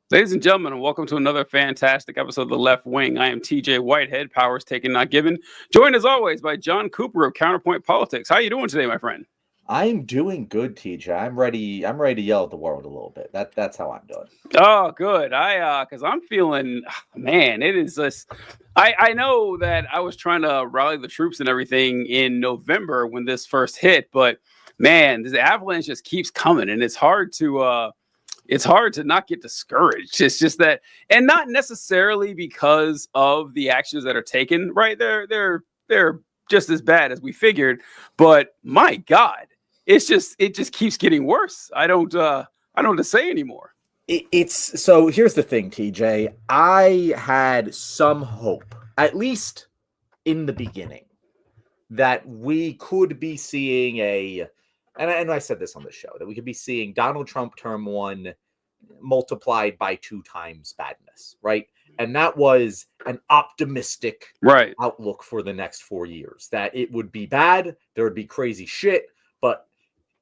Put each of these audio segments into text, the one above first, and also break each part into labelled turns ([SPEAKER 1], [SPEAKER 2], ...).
[SPEAKER 1] Ladies and gentlemen, welcome to another fantastic episode of The Left Wing. I am TJ Whitehead, powers taken, not given. Joined as always by John Cooper of Counterpoint Politics. How you doing today, my friend?
[SPEAKER 2] I'm doing good, TJ. I'm ready. I'm ready to yell at the world a little bit. That's how I'm doing.
[SPEAKER 1] Oh, good. Because I'm feeling, man, it is just. I know that I was trying to rally the troops and everything in November when this first hit, but man, this avalanche just keeps coming, and it's hard to not get discouraged. It's just that, and not necessarily because of the actions that are taken, right? They're just as bad as we figured, but my God, it just keeps getting worse. I don't know what to say anymore.
[SPEAKER 2] It's so here's the thing, TJ. I had some hope, at least in the beginning, that we could be seeing and I said this on the show, that we could be seeing Donald Trump term one multiplied by 2 times badness, right? And that was an optimistic outlook for the next 4 years, that it would be bad, there would be crazy shit, but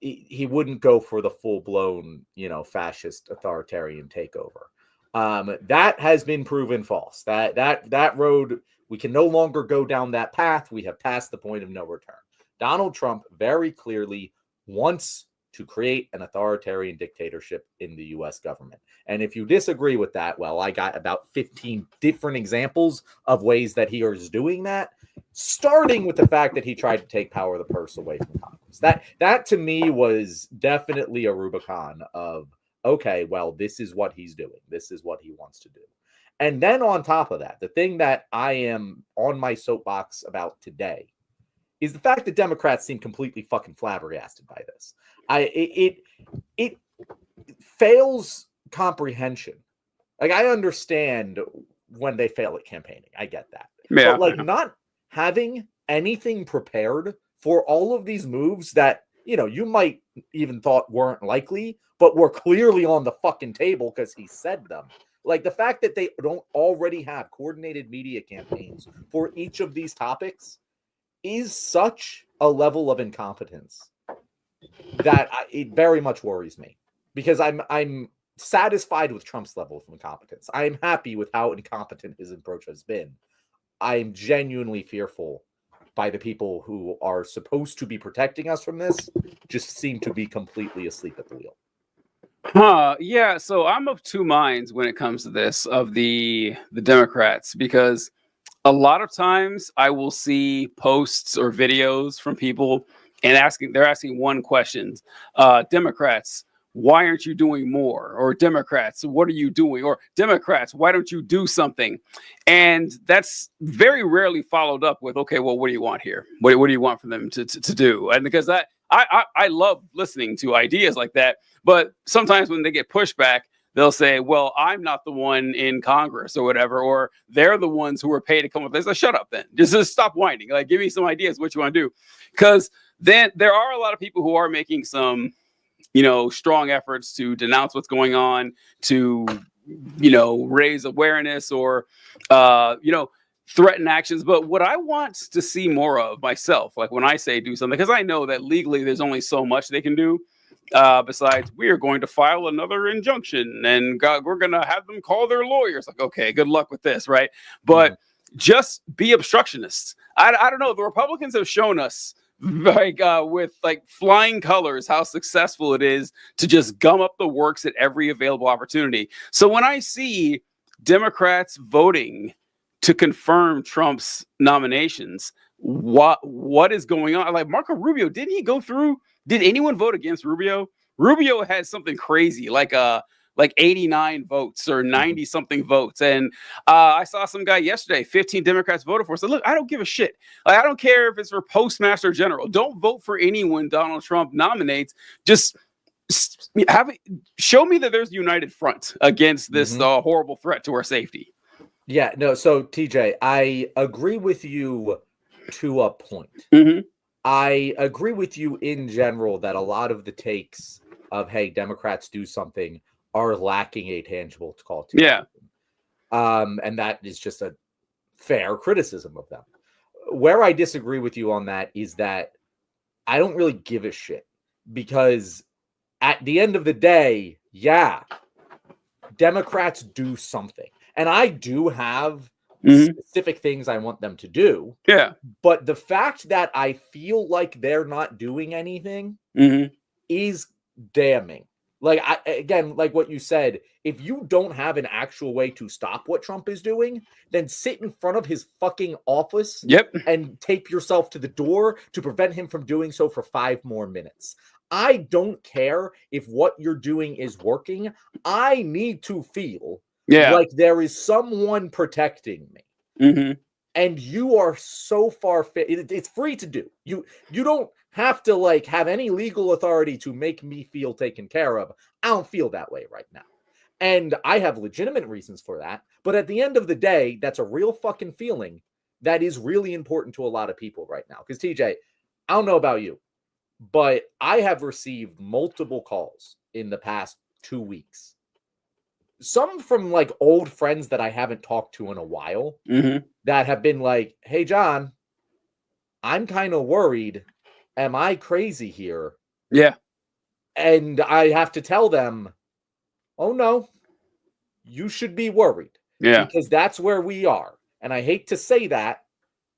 [SPEAKER 2] he wouldn't go for the full-blown, fascist authoritarian takeover. That has been proven false. That road, we can no longer go down that path. We have passed the point of no return. Donald Trump very clearly wants to create an authoritarian dictatorship in the U.S. government. And if you disagree with that, well, I got about 15 different examples of ways that he is doing that, starting with the fact that he tried to take power of the purse away from Congress. That to me was definitely a Rubicon of, okay, well, this is what he's doing. This is what he wants to do. And then on top of that, the thing that I am on my soapbox about today is the fact that Democrats seem completely fucking flabbergasted by this. It fails comprehension. Like, I understand when they fail at campaigning. I get that.
[SPEAKER 1] Yeah.
[SPEAKER 2] But not having anything prepared for all of these moves that, you might even thought weren't likely, but were clearly on the fucking table because he said them. Like, the fact that they don't already have coordinated media campaigns for each of these topics is such a level of incompetence that it very much worries me, because I'm satisfied with Trump's level of incompetence. I am happy with how incompetent his approach has been. I am genuinely fearful by the people who are supposed to be protecting us from this, just seem to be completely asleep at the wheel.
[SPEAKER 1] Yeah, so I'm of two minds when it comes to this, of the Democrats, because a lot of times I will see posts or videos from people and they're asking one question. Democrats, why aren't you doing more? Or Democrats, what are you doing? Or Democrats, why don't you do something? And that's very rarely followed up with, okay, well, what do you want here? What do you want from them to do? And because I love listening to ideas like that, but sometimes when they get pushback, they'll say, well, I'm not the one in Congress or whatever, or they're the ones who are paid to come up with this. Like, shut up then. Just stop whining. Like, give me some ideas what you want to do. Because then there are a lot of people who are making some, strong efforts to denounce what's going on, to, raise awareness or, threaten actions. But what I want to see more of myself, like when I say do something, because I know that legally there's only so much they can do. Besides, we are going to file another injunction and we're going to have them call their lawyers. Like, okay, good luck with this, right? But just be obstructionists. I don't know. The Republicans have shown us, with flying colors, how successful it is to just gum up the works at every available opportunity. So when I see Democrats voting to confirm Trump's nominations, what is going on? Like Marco Rubio, didn't he go through? Did anyone vote against Rubio? Rubio had something crazy, like 89 votes or 90 something votes. And I saw some guy yesterday, 15 Democrats voted for. So look, I don't give a shit. Like, I don't care if it's for Postmaster General. Don't vote for anyone Donald Trump nominates. Just show me that there's a united front against this horrible threat to our safety.
[SPEAKER 2] Yeah, no. So TJ, I agree with you to a point. I agree with you in general that a lot of the takes of, hey, Democrats do something, are lacking a tangible call to action. And that is just a fair criticism of them. Where I disagree with you on that is that I don't really give a shit, because at the end of the day, yeah, Democrats do something. And I do have specific things I want them to do.
[SPEAKER 1] Yeah.
[SPEAKER 2] But the fact that I feel like they're not doing anything is damning. Like, again, like what you said, if you don't have an actual way to stop what Trump is doing, then sit in front of his fucking office and tape yourself to the door to prevent him from doing so for 5 more minutes. I don't care if what you're doing is working. I need to feel like there is someone protecting me. And you are so far it's free to do. You don't have to like have any legal authority to make me feel taken care of. I don't feel that way right now. And I have legitimate reasons for that. But at the end of the day, that's a real fucking feeling that is really important to a lot of people right now. Because TJ, I don't know about you, but I have received multiple calls in the past 2 weeks. Some from like old friends that I haven't talked to in a while that have been like, hey, John, I'm kind of worried. Am I crazy here?
[SPEAKER 1] Yeah.
[SPEAKER 2] And I have to tell them, oh, no, you should be worried.
[SPEAKER 1] Yeah.
[SPEAKER 2] Because that's where we are. And I hate to say that,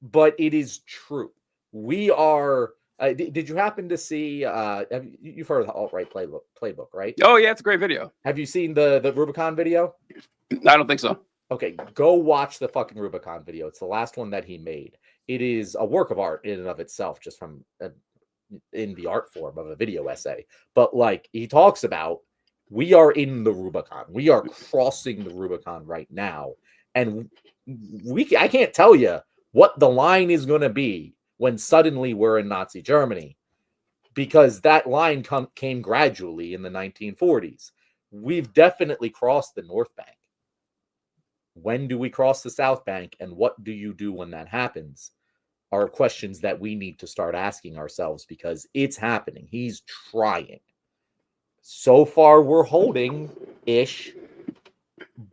[SPEAKER 2] but it is true. We are. Did you happen to see? You've heard of the alt-right playbook, right?
[SPEAKER 1] Oh yeah, it's a great video.
[SPEAKER 2] Have you seen the Rubicon video?
[SPEAKER 1] I don't think so.
[SPEAKER 2] Okay, go watch the fucking Rubicon video. It's the last one that he made. It is a work of art in and of itself, just from in the art form of a video essay. But like he talks about, we are in the Rubicon. We are crossing the Rubicon right now, and I can't tell you what the line is going to be when suddenly we're in Nazi Germany, because that line came gradually in the 1940s. We've definitely crossed the North Bank. When do we cross the South Bank, and what do you do when that happens? Are questions that we need to start asking ourselves, because it's happening. He's trying. So far, we're holding-ish,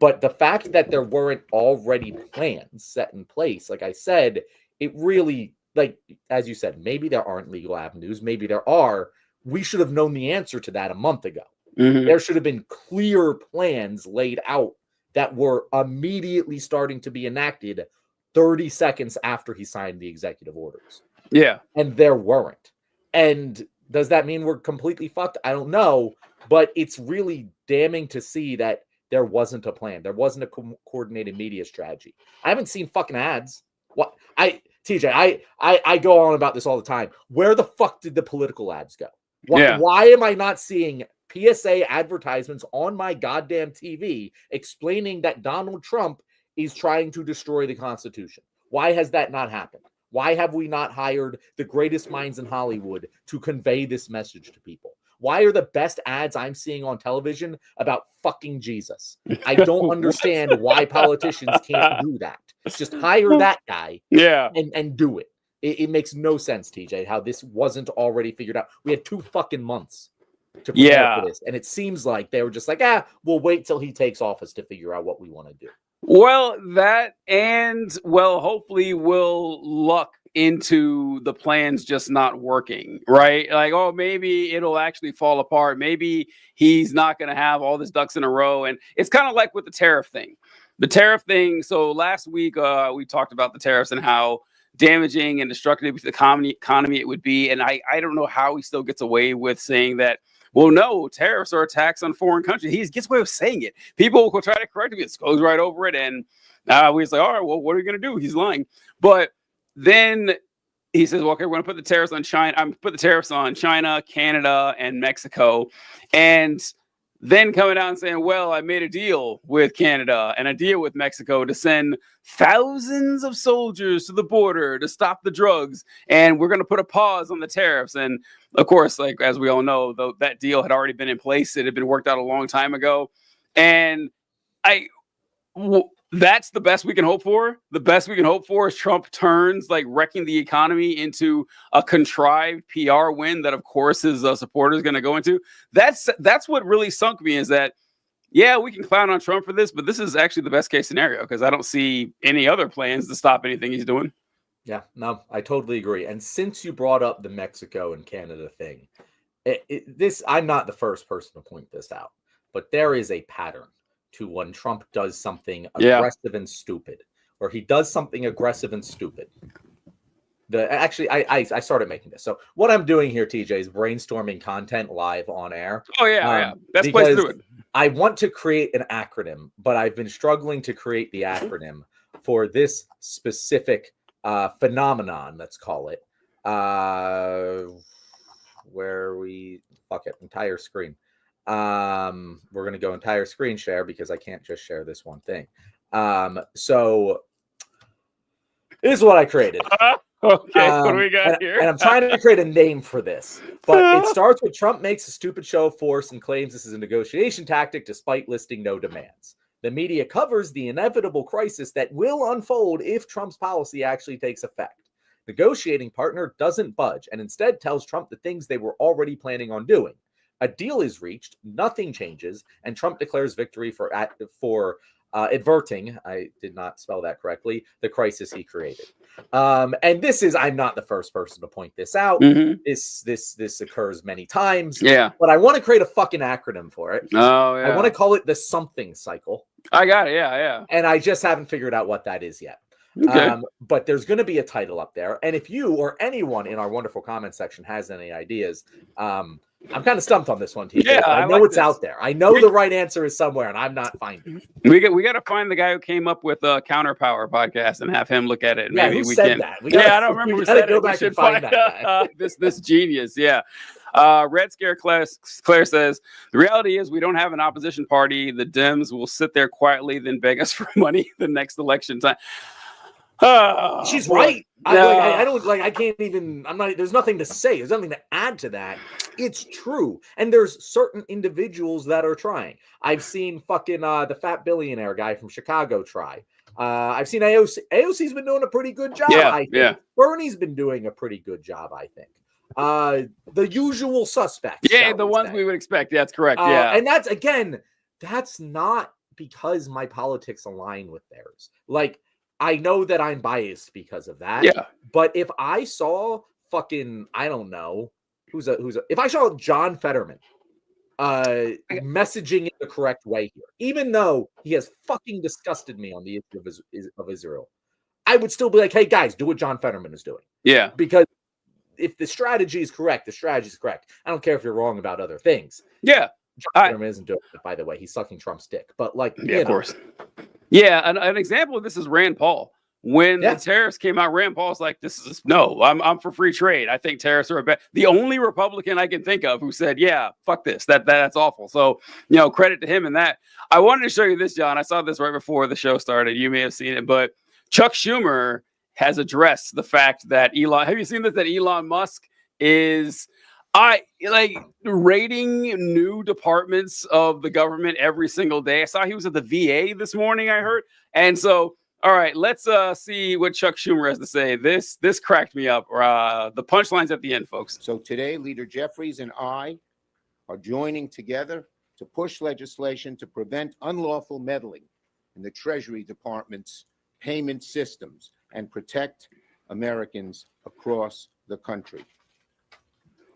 [SPEAKER 2] but the fact that there weren't already plans set in place, like I said, it really, like, as you said, maybe there aren't legal avenues, maybe there are. We should have known the answer to that a month ago. There should have been clear plans laid out that were immediately starting to be enacted 30 seconds after he signed the executive orders.
[SPEAKER 1] Yeah.
[SPEAKER 2] And there weren't. And does that mean we're completely fucked? I don't know, but it's really damning to see that there wasn't a plan. There wasn't a coordinated media strategy. I haven't seen fucking ads. What? TJ, I go on about this all the time. Where the fuck did the political ads go? Why am I not seeing PSA advertisements on my goddamn TV explaining that Donald Trump is trying to destroy the Constitution? Why has that not happened? Why have we not hired the greatest minds in Hollywood to convey this message to people? Why are the best ads I'm seeing on television about fucking Jesus? I don't understand why politicians can't do that. Just hire that guy and do it. It makes no sense, TJ, how this wasn't already figured out. We had 2 fucking months to prepare for this. And it seems like they were just like, we'll wait till he takes office to figure out what we want to do.
[SPEAKER 1] Well, that and, well, hopefully we'll luck into the plans just not working, right? Like, oh, maybe it'll actually fall apart. Maybe he's not going to have all his ducks in a row. And it's kind of like with the tariff thing. The tariff thing. So last week we talked about the tariffs and how damaging and destructive to the economy it would be. And I don't know how he still gets away with saying that, well, no, tariffs are a tax on foreign countries. He gets away with saying it. People will try to correct him. It goes right over it. And we say, all right, well, what are we going to do? He's lying. But then he says, well, okay, we're going to put the tariffs on China. I'm put the tariffs on China, Canada, and Mexico. And then coming out and saying, well, I made a deal with Canada and a deal with Mexico to send thousands of soldiers to the border to stop the drugs. And we're going to put a pause on the tariffs. And of course, like, as we all know, that deal had already been in place. It had been worked out a long time ago. And that's the best we can hope for. The best we can hope for is Trump turns like wrecking the economy into a contrived PR win that, of course, his supporters going to go into. That's what really sunk me, is that, yeah, we can clown on Trump for this, but this is actually the best case scenario, because I don't see any other plans to stop anything he's doing.
[SPEAKER 2] Yeah, no, I totally agree. And since you brought up the Mexico and Canada thing, I'm not the first person to point this out, but there is a pattern to when Trump does something
[SPEAKER 1] Yeah.
[SPEAKER 2] aggressive and stupid, or he does something aggressive and stupid. I started making this. So what I'm doing here, TJ, is brainstorming content live on air.
[SPEAKER 1] Oh yeah. That's place to do it.
[SPEAKER 2] I want to create an acronym, but I've been struggling to create the acronym for this specific phenomenon. Let's call it where we entire screen. We're gonna go entire screen share because I can't just share this one thing. So this is what I created.
[SPEAKER 1] Okay, what do we got here?
[SPEAKER 2] And I'm trying to create a name for this, but it starts with Trump makes a stupid show of force and claims this is a negotiation tactic despite listing no demands. The media covers the inevitable crisis that will unfold if Trump's policy actually takes effect. Negotiating partner doesn't budge and instead tells Trump the things they were already planning on doing. A deal is reached, nothing changes, and Trump declares victory for averting, I did not spell that correctly, the crisis he created. And this is, I'm not the first person to point this out.
[SPEAKER 1] Mm-hmm.
[SPEAKER 2] This occurs many times.
[SPEAKER 1] Yeah.
[SPEAKER 2] But I want to create a fucking acronym for it.
[SPEAKER 1] Oh, yeah.
[SPEAKER 2] I want to call it the something cycle.
[SPEAKER 1] I got it. Yeah.
[SPEAKER 2] And I just haven't figured out what that is yet.
[SPEAKER 1] Okay.
[SPEAKER 2] But there's going to be a title up there. And if you or anyone in our wonderful comment section has any ideas, I'm kind of stumped on this one, TJ.
[SPEAKER 1] Yeah,
[SPEAKER 2] I know it's out there. I know the right answer is somewhere, and I'm not finding it.
[SPEAKER 1] We got to find the guy who came up with a Counter Power podcast and have him look at it.
[SPEAKER 2] Yeah,
[SPEAKER 1] maybe
[SPEAKER 2] who
[SPEAKER 1] we
[SPEAKER 2] said
[SPEAKER 1] can.
[SPEAKER 2] That?
[SPEAKER 1] I don't remember who said
[SPEAKER 2] go
[SPEAKER 1] it.
[SPEAKER 2] Back and find that guy.
[SPEAKER 1] this genius. Yeah. Red Scare Claire says the reality is we don't have an opposition party. The Dems will sit there quietly, then beg us for money the next election time.
[SPEAKER 2] She's right. I don't I can't even. I'm not. There's nothing to say. There's nothing to add to that. It's true, and there's certain individuals that are trying. I've seen fucking the fat billionaire guy from Chicago try. I've seen AOC. AOC's been doing a pretty good job. I think.
[SPEAKER 1] Yeah.
[SPEAKER 2] Bernie's been doing a pretty good job. I think. The usual suspects.
[SPEAKER 1] Yeah, the ones we would expect. Yeah, that's correct. Yeah,
[SPEAKER 2] and that's not because my politics align with theirs. Like. I know that I'm biased because of that.
[SPEAKER 1] Yeah.
[SPEAKER 2] But if I saw fucking, I don't know, if I saw John Fetterman messaging it the correct way here, even though he has fucking disgusted me on the issue of Israel, I would still be like, hey guys, do what John Fetterman is doing.
[SPEAKER 1] Yeah.
[SPEAKER 2] Because if the strategy is correct, the strategy is correct. I don't care if you're wrong about other things.
[SPEAKER 1] Yeah.
[SPEAKER 2] John Fetterman isn't doing it, by the way. He's sucking Trump's dick. But like,
[SPEAKER 1] yeah, of course. Yeah, an example of this is Rand Paul. When the tariffs came out, Rand Paul's like, I'm for free trade. I think tariffs are the only Republican I can think of who said, yeah, fuck this. That's awful. So, credit to him in that. I wanted to show you this, John. I saw this right before the show started. You may have seen it, but Chuck Schumer has addressed the fact that have you seen this, that Elon Musk is raiding new departments of the government every single day. I saw he was at the VA this morning, I heard. And so, all right, let's see what Chuck Schumer has to say. This cracked me up. The punchline's at the end, folks.
[SPEAKER 3] So today, Leader Jeffries and I are joining together to push legislation to prevent unlawful meddling in the Treasury Department's payment systems and protect Americans across the country.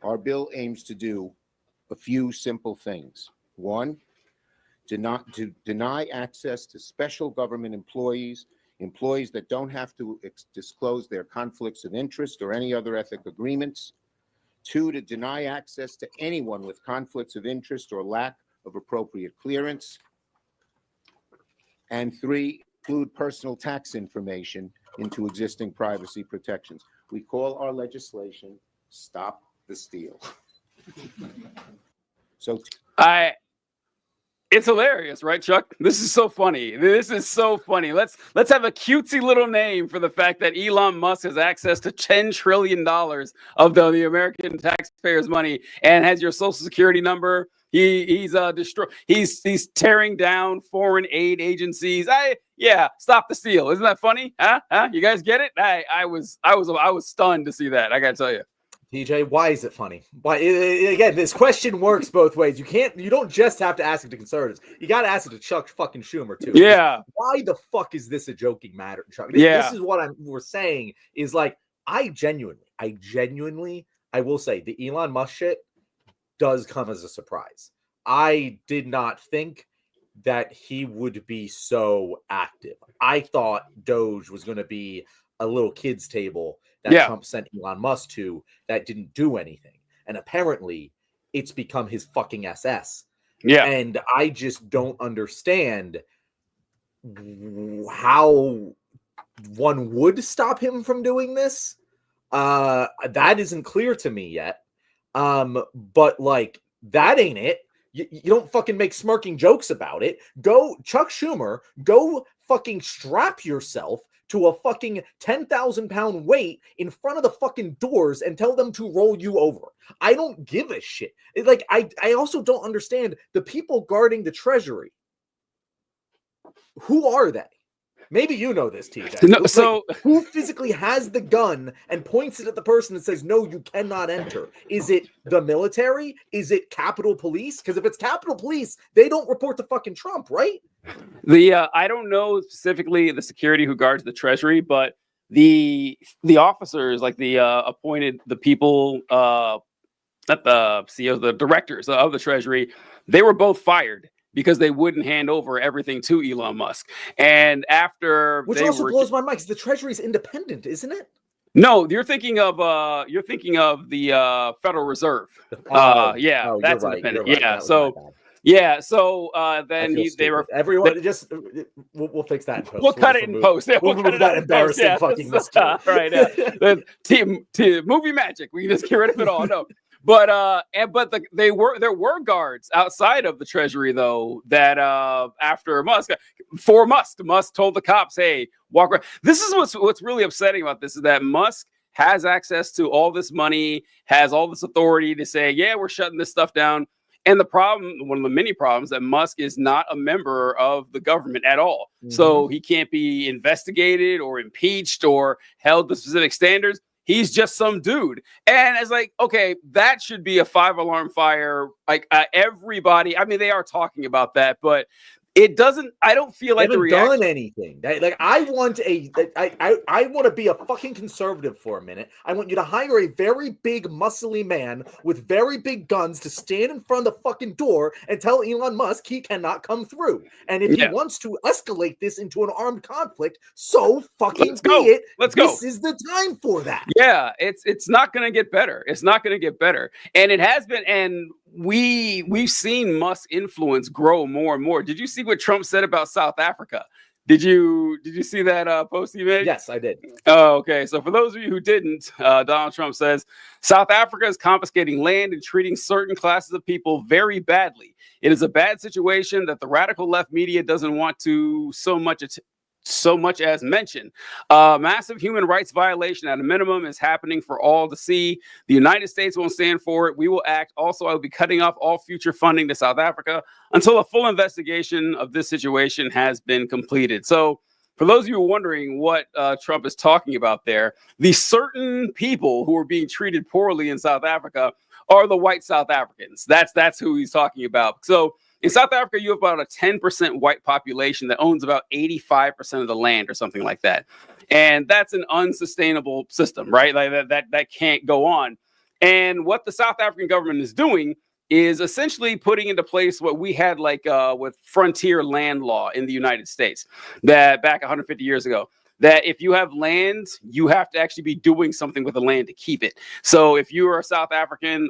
[SPEAKER 3] Our bill aims to do a few simple things. One, to deny access to special government employees that don't have to disclose their conflicts of interest or any other ethic agreements. Two, to deny access to anyone with conflicts of interest or lack of appropriate clearance. And three, include personal tax information into existing privacy protections. We call our legislation Stop the Steal.
[SPEAKER 1] It's hilarious, right, Chuck? This is so funny. Let's have a cutesy little name for the fact that Elon Musk has access to $10 trillion of the American taxpayers' money and has your social security number. He's tearing down foreign aid agencies. Stop the steal. Isn't that funny? Huh? You guys get it? I was stunned to see that. I gotta tell you.
[SPEAKER 2] TJ, why is it funny? Why again? This question works both ways. You don't just have to ask it to conservatives. You got to ask it to Chuck fucking Schumer too.
[SPEAKER 1] Yeah.
[SPEAKER 2] Why the fuck is this a joking matter, Chuck?
[SPEAKER 1] This
[SPEAKER 2] is what we're saying is like I genuinely, I will say the Elon Musk shit does come as a surprise. I did not think that he would be so active. I thought Doge was going to be a little kids table that Trump sent Elon Musk to that didn't do anything. And apparently it's become his fucking SS.
[SPEAKER 1] Yeah.
[SPEAKER 2] And I just don't understand how one would stop him from doing this. That isn't clear to me yet. But like, that ain't it. You don't fucking make smirking jokes about it. Go, Chuck Schumer, go fucking strap yourself to a fucking 10,000-pound weight in front of the fucking doors and tell them to roll you over. I don't give a shit. I also don't understand the people guarding the Treasury. Who are they? Maybe you know this, TJ.
[SPEAKER 1] No, so
[SPEAKER 2] who physically has the gun and points it at the person and says, no, you cannot enter? Is it the military? Is it Capitol Police? Because if it's Capitol Police, they don't report to fucking Trump, right?
[SPEAKER 1] I don't know specifically the security who guards the Treasury, but the officers, like the appointed, the people, not the CEOs, the directors of the Treasury, they were both fired because they wouldn't hand over everything to Elon Musk. And after
[SPEAKER 2] which also blows my mind, because the Treasury is independent, isn't it?
[SPEAKER 1] No, you're thinking of the Federal Reserve. That's
[SPEAKER 2] right,
[SPEAKER 1] independent.
[SPEAKER 2] Right.
[SPEAKER 1] Then they were
[SPEAKER 2] everyone just we'll fix that in post.
[SPEAKER 1] We'll cut it in post. Yeah,
[SPEAKER 2] we'll cut that embarrassing fucking mystery.
[SPEAKER 1] Right. Yeah. the movie magic. We can just get rid of it all. No. But there were guards outside of the Treasury though that after Musk told the cops, hey, walk around. This is what's really upsetting about this is that Musk has access to all this money, has all this authority to say, yeah, we're shutting this stuff down. And the problem, one of the many problems, that Musk is not a member of the government at all. Mm-hmm. So he can't be investigated or impeached or held to specific standards. He's just some dude. And it's like, okay, that should be a 5-alarm fire. Like everybody, I mean, they are talking about that, but it doesn't, I don't feel like the reaction.
[SPEAKER 2] Done anything. I want to be a fucking conservative for a minute. I want you to hire a very big, muscly man with very big guns to stand in front of the fucking door and tell Elon Musk he cannot come through. And if he wants to escalate this into an armed conflict, so fucking be it.
[SPEAKER 1] Let's go.
[SPEAKER 2] This is the time for that.
[SPEAKER 1] Yeah, it's not going to get better. It's not going to get better. And it has been, and we've seen Musk's influence grow more and more. Did you see what Trump said about South Africa? Did you see that post he made?
[SPEAKER 2] Yes, I did.
[SPEAKER 1] Oh, okay. So for those of you who didn't, Donald Trump says South Africa is confiscating land and treating certain classes of people very badly. It is a bad situation that the radical left media doesn't want to so much as mention. Massive human rights violation at a minimum is happening for all to see. The United States won't stand for it. We will act. Also, I will be cutting off all future funding to South Africa until a full investigation of this situation has been completed. So for those of you wondering what Trump is talking about there, the certain people who are being treated poorly in South Africa are the white South Africans. That's who he's talking about. So in South Africa, you have about a 10% white population that owns about 85% of the land or something like that. And that's an unsustainable system, right? Like that can't go on. And what the South African government is doing is essentially putting into place what we had with frontier land law in the United States that back 150 years ago. That if you have land, you have to actually be doing something with the land to keep it. So if you are a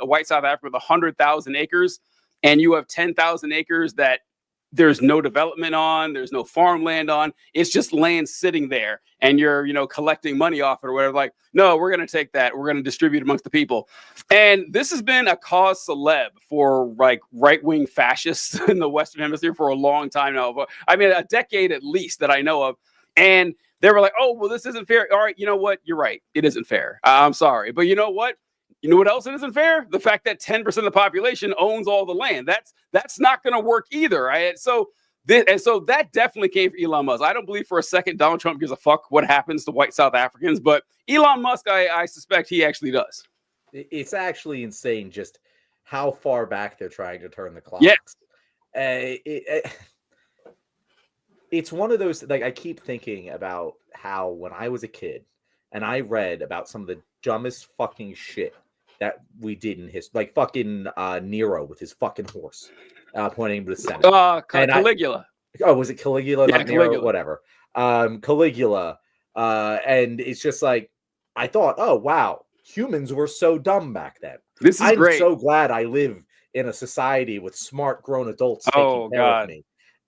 [SPEAKER 1] white South African with 100,000 acres, and you have 10,000 acres that there's no development on, there's no farmland on, it's just land sitting there, and you're, collecting money off it or whatever. Like, no, we're going to take that. We're going to distribute amongst the people. And this has been a cause celeb for right-wing fascists in the Western Hemisphere for a long time now. I mean, a decade at least that I know of. And they were like, oh, well, this isn't fair. All right, you know what? You're right. It isn't fair. I'm sorry. But you know what? You know what else it isn't fair? The fact that 10% of the population owns all the land. That's not going to work either. Right? So that definitely came from Elon Musk. I don't believe for a second Donald Trump gives a fuck what happens to white South Africans, but Elon Musk, I suspect he actually does.
[SPEAKER 2] It's actually insane just how far back they're trying to turn the clock.
[SPEAKER 1] Yeah.
[SPEAKER 2] It's one of those, I keep thinking about how when I was a kid and I read about some of the dumbest fucking shit that we did in history, like fucking Nero with his fucking horse. pointing to the Senate. And
[SPEAKER 1] Caligula.
[SPEAKER 2] Was it Caligula?
[SPEAKER 1] Yeah,
[SPEAKER 2] Not Nero?
[SPEAKER 1] Caligula.
[SPEAKER 2] Whatever. Caligula. And it's just like, I thought, oh, wow, humans were so dumb back then.
[SPEAKER 1] This is great.
[SPEAKER 2] I'm so glad I live in a society with smart grown adults taking care of me.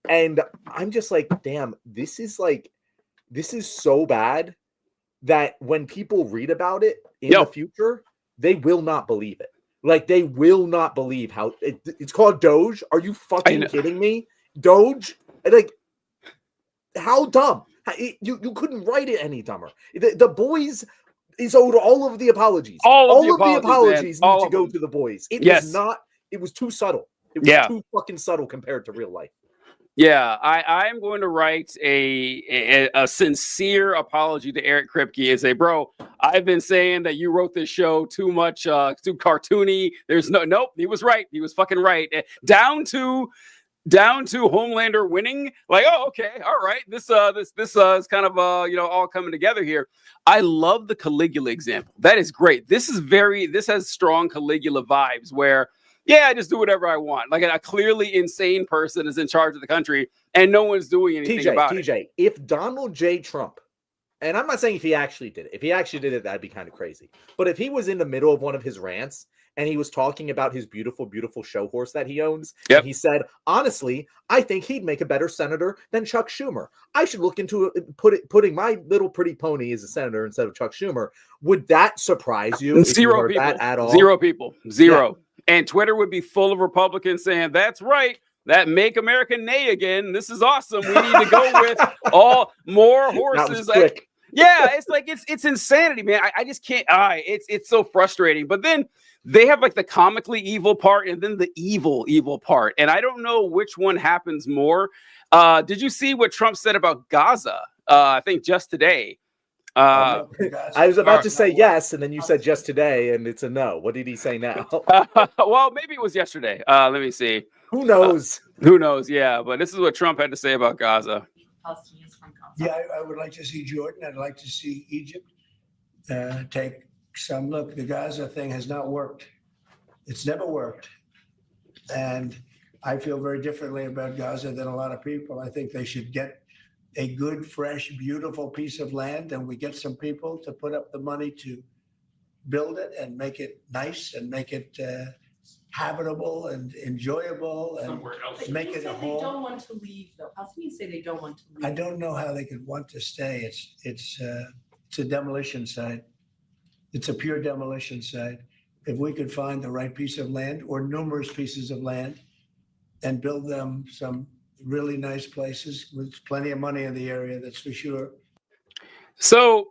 [SPEAKER 2] And I'm just like, damn, this is so bad that when people read about it in the future, they will not believe it. Like, they will not believe how it's called Doge. Are you fucking kidding me? Doge? Like, how dumb? You couldn't write it any dumber. The boys is owed all of the apologies. All of the apologies need to go to the boys. It was not. It was too subtle. It was too fucking subtle compared to real life.
[SPEAKER 1] Yeah, I am going to write a sincere apology to Eric Kripke and say, bro, I've been saying that you wrote this show too much, too cartoony. There's nope. He was right. He was fucking right. Down to Homelander winning. Like, oh, okay, all right. This is kind of all coming together here. I love the Caligula example. That is great. This has strong Caligula vibes where, yeah, I just do whatever I want. Like, a clearly insane person is in charge of the country and no one's doing anything about it.
[SPEAKER 2] TJ, if Donald J. Trump, and I'm not saying if he actually did it, that'd be kind of crazy. But if he was in the middle of one of his rants and he was talking about his beautiful, beautiful show horse that he owns, and he said, honestly, I think he'd make a better senator than Chuck Schumer. I should look into putting my little pretty pony as a senator instead of Chuck Schumer. Would that surprise you?
[SPEAKER 1] Zero people.
[SPEAKER 2] That at all?
[SPEAKER 1] Zero people. Zero.
[SPEAKER 2] Yeah.
[SPEAKER 1] And Twitter would be full of Republicans saying, that's right. That make America nay again. This is awesome. We need to go with all more horses. Yeah, it's like it's insanity, man. I just can't. It's so frustrating. But then they have like the comically evil part and then the evil part. And I don't know which one happens more. Did you see what Trump said about Gaza? I think just today.
[SPEAKER 2] I was about to say yes, and then you said just today, and it's a no. What did he say now?
[SPEAKER 1] Well, maybe it was yesterday. Let me see.
[SPEAKER 2] Who knows?
[SPEAKER 1] Who knows? Yeah, but this is what Trump had to say about Gaza.
[SPEAKER 4] Yeah, I would like to see Jordan. I'd like to see Egypt take some look. The Gaza thing has not worked. It's never worked. And I feel very differently about Gaza than a lot of people. I think they should get a good, fresh, beautiful piece of land, and we get some people to put up the money to build it and make it nice and make it habitable and enjoyable and make it a home.
[SPEAKER 5] They don't want to leave, though. How can you say they don't want to leave?
[SPEAKER 4] I don't know how they could want to stay. It's a demolition site. It's a pure demolition site. If we could find the right piece of land or numerous pieces of land and build them some really nice places with plenty of money in the area, that's for sure.
[SPEAKER 1] So,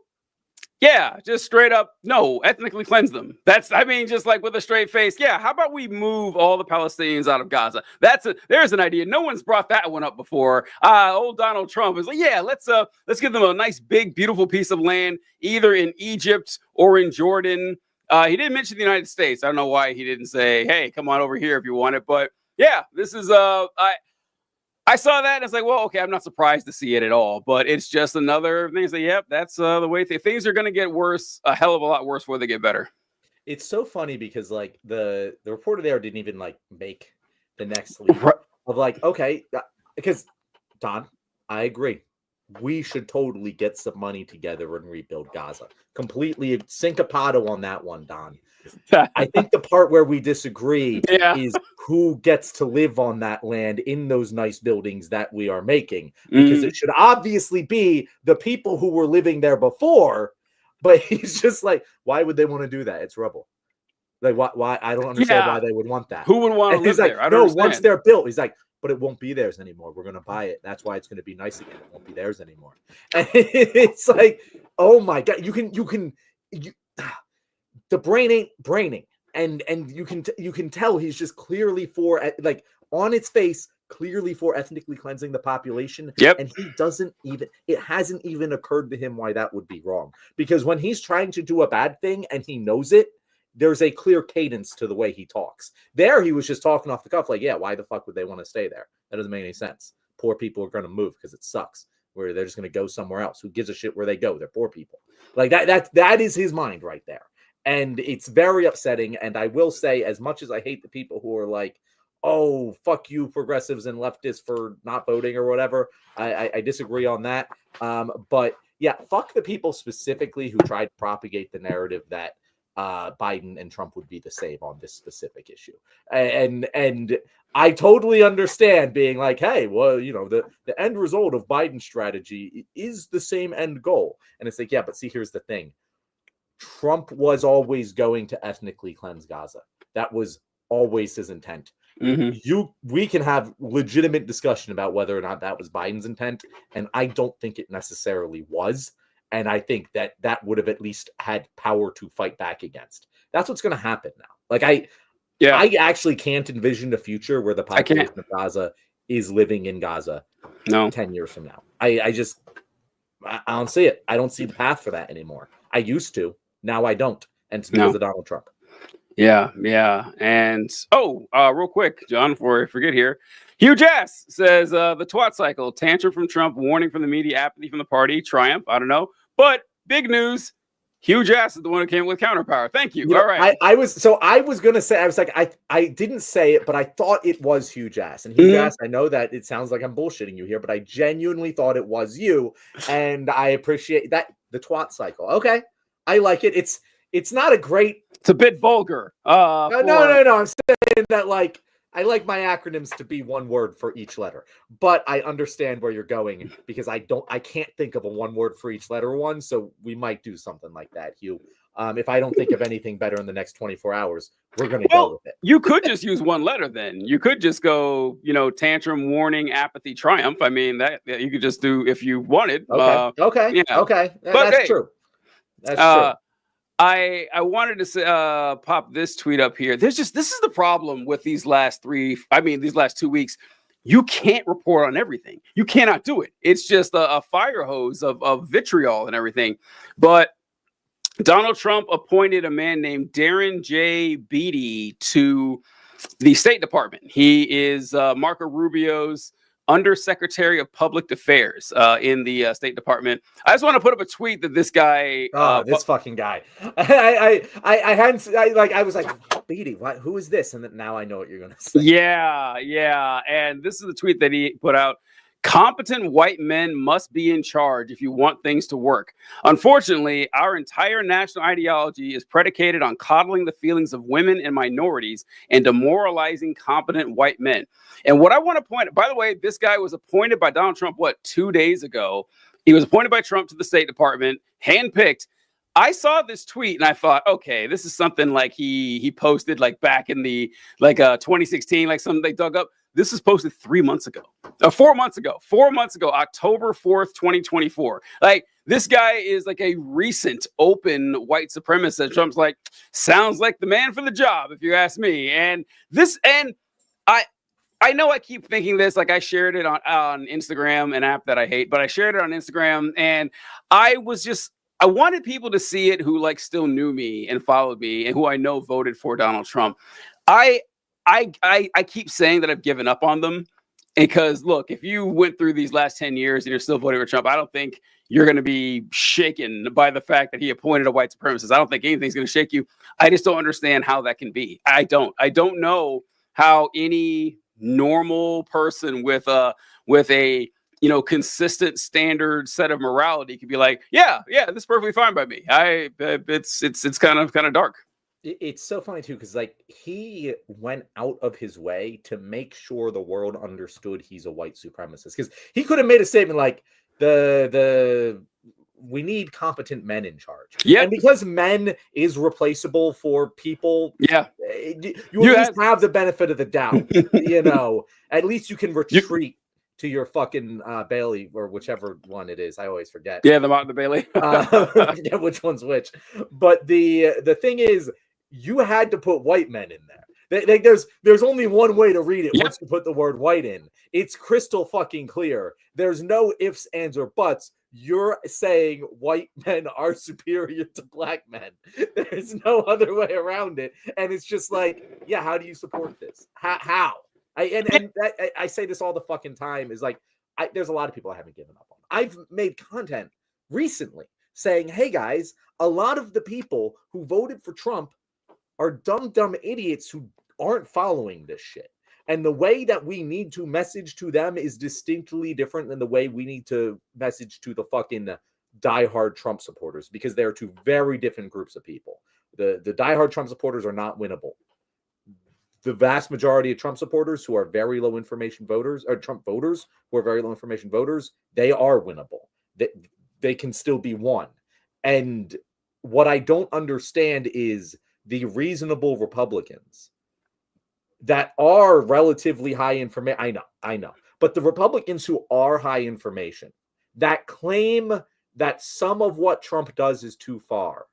[SPEAKER 1] yeah, just straight up, no, ethnically cleanse them. Just like with a straight face. Yeah, how about we move all the Palestinians out of Gaza? There's an idea. No one's brought that one up before. Old Donald Trump is like, yeah, let's give them a nice, big, beautiful piece of land, either in Egypt or in Jordan. He didn't mention the United States. I don't know why he didn't say, hey, come on over here if you want it. But yeah, this is I saw that and it's like, well, okay, I'm not surprised to see it at all, but it's just another thing to say, yep, that's the way things are going to get worse, a hell of a lot worse before they get better.
[SPEAKER 2] It's so funny because like the reporter there didn't even like make the next leap of like, okay, because Don, I agree. We should totally get some money together and rebuild Gaza. Completely syncopato on that one, Don. I think the part where we disagree is who gets to live on that land in those nice buildings that we are making. Because it should obviously be the people who were living there before, but he's just like, why would they want to do that? It's rubble. Like, why? I don't understand why they would want that.
[SPEAKER 1] Who would want to live
[SPEAKER 2] like,
[SPEAKER 1] there? I don't understand.
[SPEAKER 2] Once they're built, he's like, but it won't be theirs anymore. We're going to buy it. That's why it's going to be nice again. It won't be theirs anymore. And it's like, oh my God, the brain ain't braining. And you can tell he's just clearly for, like, on its face, clearly for ethnically cleansing the population.
[SPEAKER 1] Yep.
[SPEAKER 2] And it hasn't even occurred to him why that would be wrong. Because when he's trying to do a bad thing and he knows it, there's a clear cadence to the way he talks. There, he was just talking off the cuff, like, yeah, why the fuck would they want to stay there? That doesn't make any sense. Poor people are going to move because it sucks. Where they're just going to go somewhere else. Who gives a shit where they go? They're poor people. Like that is his mind right there. And it's very upsetting. And I will say, as much as I hate the people who are like, oh, fuck you, progressives and leftists for not voting or whatever. I disagree on that. But yeah, fuck the people specifically who tried to propagate the narrative that Biden and Trump would be the same on this specific issue. And I totally understand being like, hey, well, you know, the end result of Biden's strategy is the same end goal. And it's like, yeah, but see, here's the thing. Trump was always going to ethnically cleanse Gaza. That was always his intent. We can have legitimate discussion about whether or not that was Biden's intent, and I don't think it necessarily was. And I think that that would have at least had power to fight back against. That's what's going to happen now. Like I actually can't envision a future where the population of Gaza is living in Gaza 10 years from now. I don't see it. I don't see the path for that anymore. I used to. Now I don't. And it's because of Donald Trump.
[SPEAKER 1] Yeah. And real quick, John, before I forget here, Hugh Jass says the twat cycle, tantrum from Trump, warning from the media, apathy from the party, triumph. I don't know. But big news, Hugh Jass is the one who came with counterpower. Thank you. All right.
[SPEAKER 2] I was gonna say, I was like, I didn't say it, but I thought it was Hugh Jass. And Hugh Jass, I know that it sounds like I'm bullshitting you here, but I genuinely thought it was you. And I appreciate that. The twat cycle. Okay. I like it. It's not a great.
[SPEAKER 1] It's a bit vulgar.
[SPEAKER 2] No. I'm saying that, like, I like my acronyms to be one word for each letter, but I understand where you're going because I can't think of a one word for each letter one. So we might do something like that, Hugh. If I don't think of anything better in the next 24 hours, we're going to go with it.
[SPEAKER 1] You could just use one letter then. You could just go, tantrum, warning, apathy, triumph. I mean, that you could just do if you wanted.
[SPEAKER 2] Okay. That's true. That's true.
[SPEAKER 1] I wanted to say, pop this tweet up here. This is the problem with these last 2 weeks. You can't report on everything. You cannot do it. It's just a fire hose of vitriol and everything. But Donald Trump appointed a man named Darren J. Beatty to the State Department. He is Marco Rubio's Undersecretary of Public Affairs in the State Department. I just want to put up a tweet that this guy.
[SPEAKER 2] This fucking guy. I was like, Beatty, who is this? And then now I know what you're going to say.
[SPEAKER 1] Yeah. And this is the tweet that he put out. Competent white men must be in charge if you want things to work. Unfortunately, our entire national ideology is predicated on coddling the feelings of women and minorities and demoralizing competent white men. And what I want to point out, by the way, this guy was appointed by Donald Trump, 2 days ago? He was appointed by Trump to the State Department, handpicked. I saw this tweet and I thought, okay, this is something like he posted like back in the 2016, like something they dug up. This is posted 4 months ago, October 4th, 2024. Like, this guy is like a recent open white supremacist. Trump's like, sounds like the man for the job, if you ask me. And I know I keep thinking this, like I shared it on Instagram, an app that I hate, but I shared it on Instagram and I wanted people to see it who like still knew me and followed me and who I know voted for Donald Trump. I keep saying that I've given up on them because, look, if you went through these last 10 years and you're still voting for Trump, I don't think you're going to be shaken by the fact that he appointed a white supremacist. I don't think anything's going to shake you. I just don't understand how that can be. I don't know how any normal person with a consistent standard set of morality could be like, yeah, this is perfectly fine by me. It's kind of dark.
[SPEAKER 2] It's so funny too, because like he went out of his way to make sure the world understood he's a white supremacist. Because he could have made a statement like we need competent men in charge. Yeah, and because men is replaceable for people. Yeah, you at least have the benefit of the doubt. At least you can retreat to your fucking Bailey or whichever one it is. I always forget.
[SPEAKER 1] Yeah, the Bailey.
[SPEAKER 2] I forget which one's which. But the thing is, you had to put white men in there. There's only one way to read it once you put the word white in. It's crystal fucking clear. There's no ifs, ands, or buts. You're saying white men are superior to black men. There's no other way around it. And it's just like, yeah, how do you support this? How? I say this all the fucking time is like, there's a lot of people I haven't given up on. I've made content recently saying, hey guys, a lot of the people who voted for Trump are dumb idiots who aren't following this shit. And the way that we need to message to them is distinctly different than the way we need to message to the fucking diehard Trump supporters, because they are two very different groups of people. The diehard Trump supporters are not winnable. The vast majority of Trump supporters who are very low information voters, or Trump voters who are very low information voters, they are winnable. They can still be won. And what I don't understand is the reasonable Republicans that are relatively high information. I know. But the Republicans who are high information that claim that some of what Trump does is too far,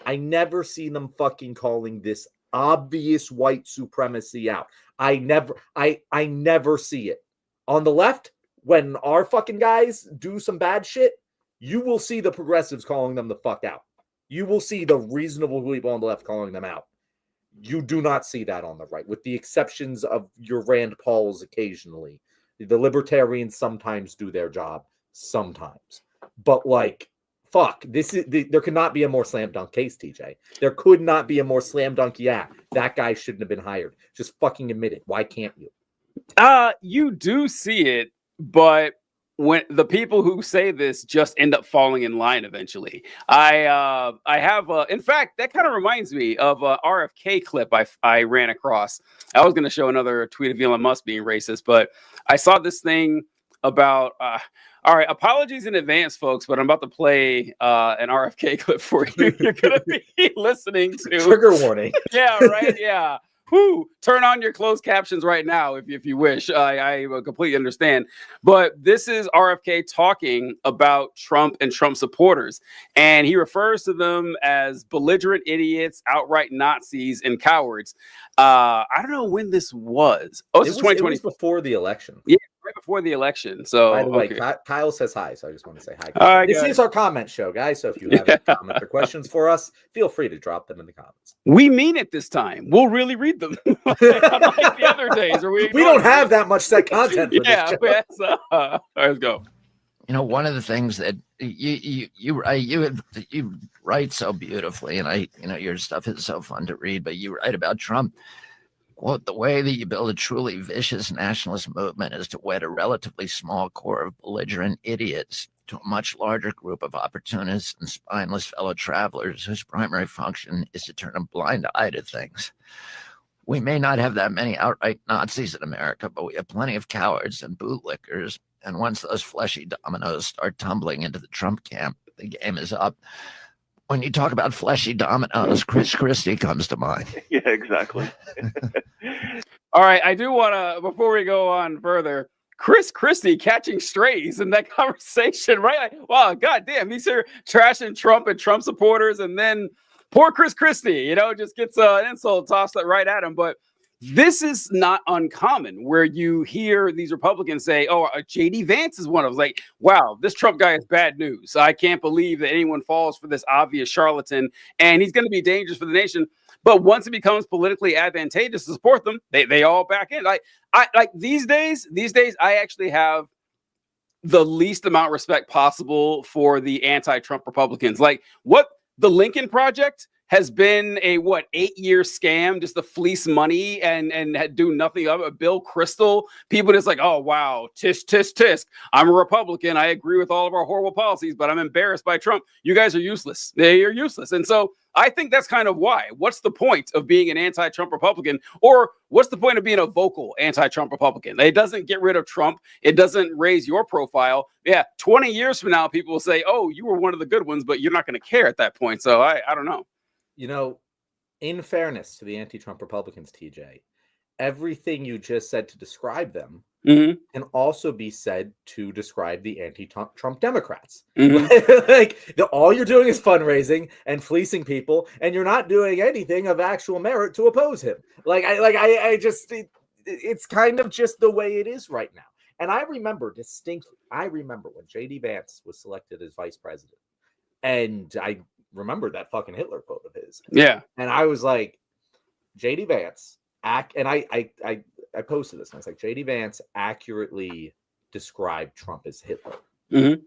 [SPEAKER 2] I never see them fucking calling this obvious white supremacy out. I never see it. On the left, when our fucking guys do some bad shit, you will see the progressives calling them the fuck out. You will see the reasonable people on the left calling them out. You do not see that on the right, with the exceptions of your Rand Pauls occasionally. The libertarians sometimes do their job, sometimes. But like, fuck, there could not be a more slam dunk case, TJ. There could not be a more slam dunk. Yeah, that guy shouldn't have been hired. Just fucking admit it. Why can't you?
[SPEAKER 1] You do see it, but when the people who say this just end up falling in line eventually. I have in fact, that kind of reminds me of a RFK clip I ran across. I was going to show another tweet of Elon Musk being racist, but I saw this thing about all right, apologies in advance, folks, but I'm about to play an RFK clip for you. You're going to be listening to
[SPEAKER 2] trigger warning.
[SPEAKER 1] Yeah, right. Yeah. Turn on your closed captions right now if you wish. I completely understand. But this is RFK talking about Trump and Trump supporters. And he refers to them as belligerent idiots, outright Nazis, and cowards. I don't know when this was. Oh, this is 2020.
[SPEAKER 2] It was before the election.
[SPEAKER 1] Yeah, right before the election. So,
[SPEAKER 2] by the way,
[SPEAKER 1] okay.
[SPEAKER 2] Kyle says hi, so I just want to say hi. This is our comment show, guys. So if you have any comments or questions for us, feel free to drop them in the comments.
[SPEAKER 1] We mean it this time. We'll really read them. Unlike the other days. We
[SPEAKER 2] don't have that much set content for this show.
[SPEAKER 1] Yeah, all right, let's go.
[SPEAKER 6] You know, one of the things that you write so beautifully, and your stuff is so fun to read, but you write about Trump. Well, the way that you build a truly vicious nationalist movement is to wed a relatively small core of belligerent idiots to a much larger group of opportunists and spineless fellow travelers whose primary function is to turn a blind eye to things. We may not have that many outright Nazis in America, but we have plenty of cowards and bootlickers. And once those fleshy dominoes start tumbling into the Trump camp, the game is up. When you talk about fleshy dominoes, Chris Christie comes to mind.
[SPEAKER 7] Yeah, exactly.
[SPEAKER 1] All right, I do want to, before we go on further, Chris Christie catching strays in that conversation, right? Like, wow, goddamn, he's here trashing Trump and Trump supporters, and then poor Chris Christie, just gets an insult tossed right at him. But this is not uncommon where you hear these Republicans say, oh, J.D. Vance is one of them. Like, wow, this Trump guy is bad news. I can't believe that anyone falls for this obvious charlatan, and he's going to be dangerous for the nation. But once it becomes politically advantageous to support them, they all back in. Like these days, I actually have the least amount of respect possible for the anti-Trump Republicans. Like what the Lincoln Project has been a 8-year scam just to fleece money and do nothing of it. Bill Kristol, people just like, oh wow, tisk tisk tisk. I'm a Republican. I agree with all of our horrible policies, but I'm embarrassed by Trump. You guys are useless. You're useless. And so I think that's kind of why. What's the point of being an anti-Trump Republican, or what's the point of being a vocal anti-Trump Republican? It doesn't get rid of Trump. It doesn't raise your profile. Yeah, 20 years from now, people will say, oh, you were one of the good ones, but you're not going to care at that point. So I don't know.
[SPEAKER 2] In fairness to the anti-Trump Republicans, TJ, everything you just said to describe them can also be said to describe the anti-Trump Democrats. All you're doing is fundraising and fleecing people, and you're not doing anything of actual merit to oppose him. It's kind of just the way it is right now. And I remember distinctly, when J.D. Vance was selected as vice president, and I remember that fucking Hitler quote of his.
[SPEAKER 1] Yeah.
[SPEAKER 2] And I was like, J.D. Vance, and I posted this, and I was like, J.D. Vance accurately described Trump as Hitler.
[SPEAKER 1] Mm-hmm.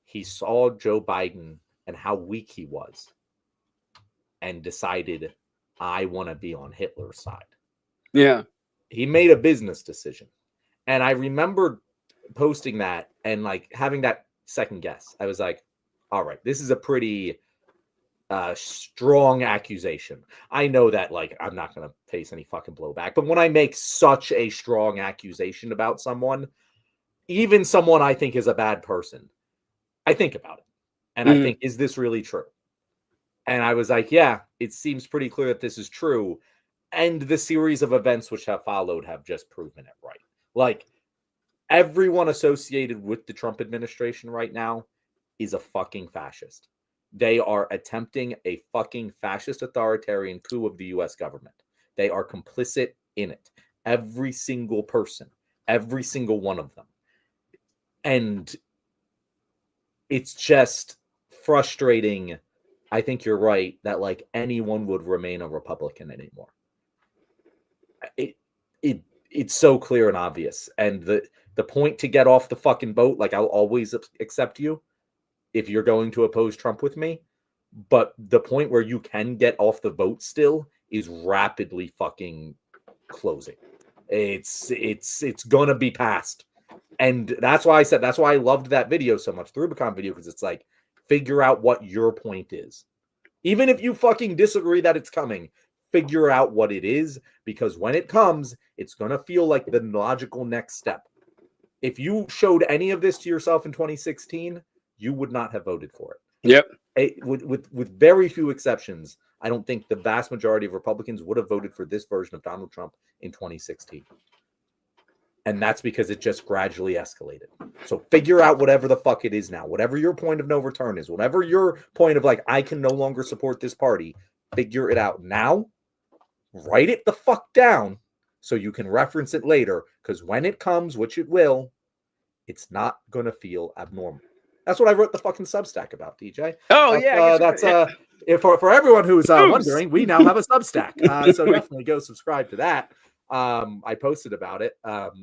[SPEAKER 2] He saw Joe Biden and how weak he was and decided, I want to be on Hitler's side.
[SPEAKER 1] Yeah.
[SPEAKER 2] He made a business decision. And I remember posting that and like having that second guess. I was like, all right, this is a pretty strong accusation. I know that like I'm not going to face any fucking blowback, but when I make such a strong accusation about someone, even someone I think is a bad person, I think about it. And I think, is this really true? And I was like, yeah, it seems pretty clear that this is true. And the series of events which have followed have just proven it right. Like, everyone associated with the Trump administration right now is a fucking fascist. They are attempting a fucking fascist authoritarian coup of the US government. They are complicit in it. Every single person, every single one of them. And it's just frustrating. I think you're right that like anyone would remain a Republican anymore. It's so clear and obvious. And the point to get off the fucking boat, like I'll always accept you if you're going to oppose Trump with me. But the point where you can get off the boat still is rapidly fucking closing. It's gonna be past. And that's why I loved that video so much, the Rubicon video, because it's like, figure out what your point is. Even if you fucking disagree that it's coming, figure out what it is, because when it comes, it's going to feel like the logical next step. If you showed any of this to yourself in 2016, you would not have voted for it.
[SPEAKER 1] Yep.
[SPEAKER 2] With very few exceptions, I don't think the vast majority of Republicans would have voted for this version of Donald Trump in 2016. And that's because it just gradually escalated. So figure out whatever the fuck it is now, whatever your point of no return is, whatever your point of like, I can no longer support this party, figure it out now, write it the fuck down so you can reference it later. Because when it comes, which it will, it's not going to feel abnormal. That's what I wrote the fucking Substack about, DJ.
[SPEAKER 1] Oh,
[SPEAKER 2] For everyone who's wondering, we now have a Substack. So definitely go subscribe to that. I posted about it.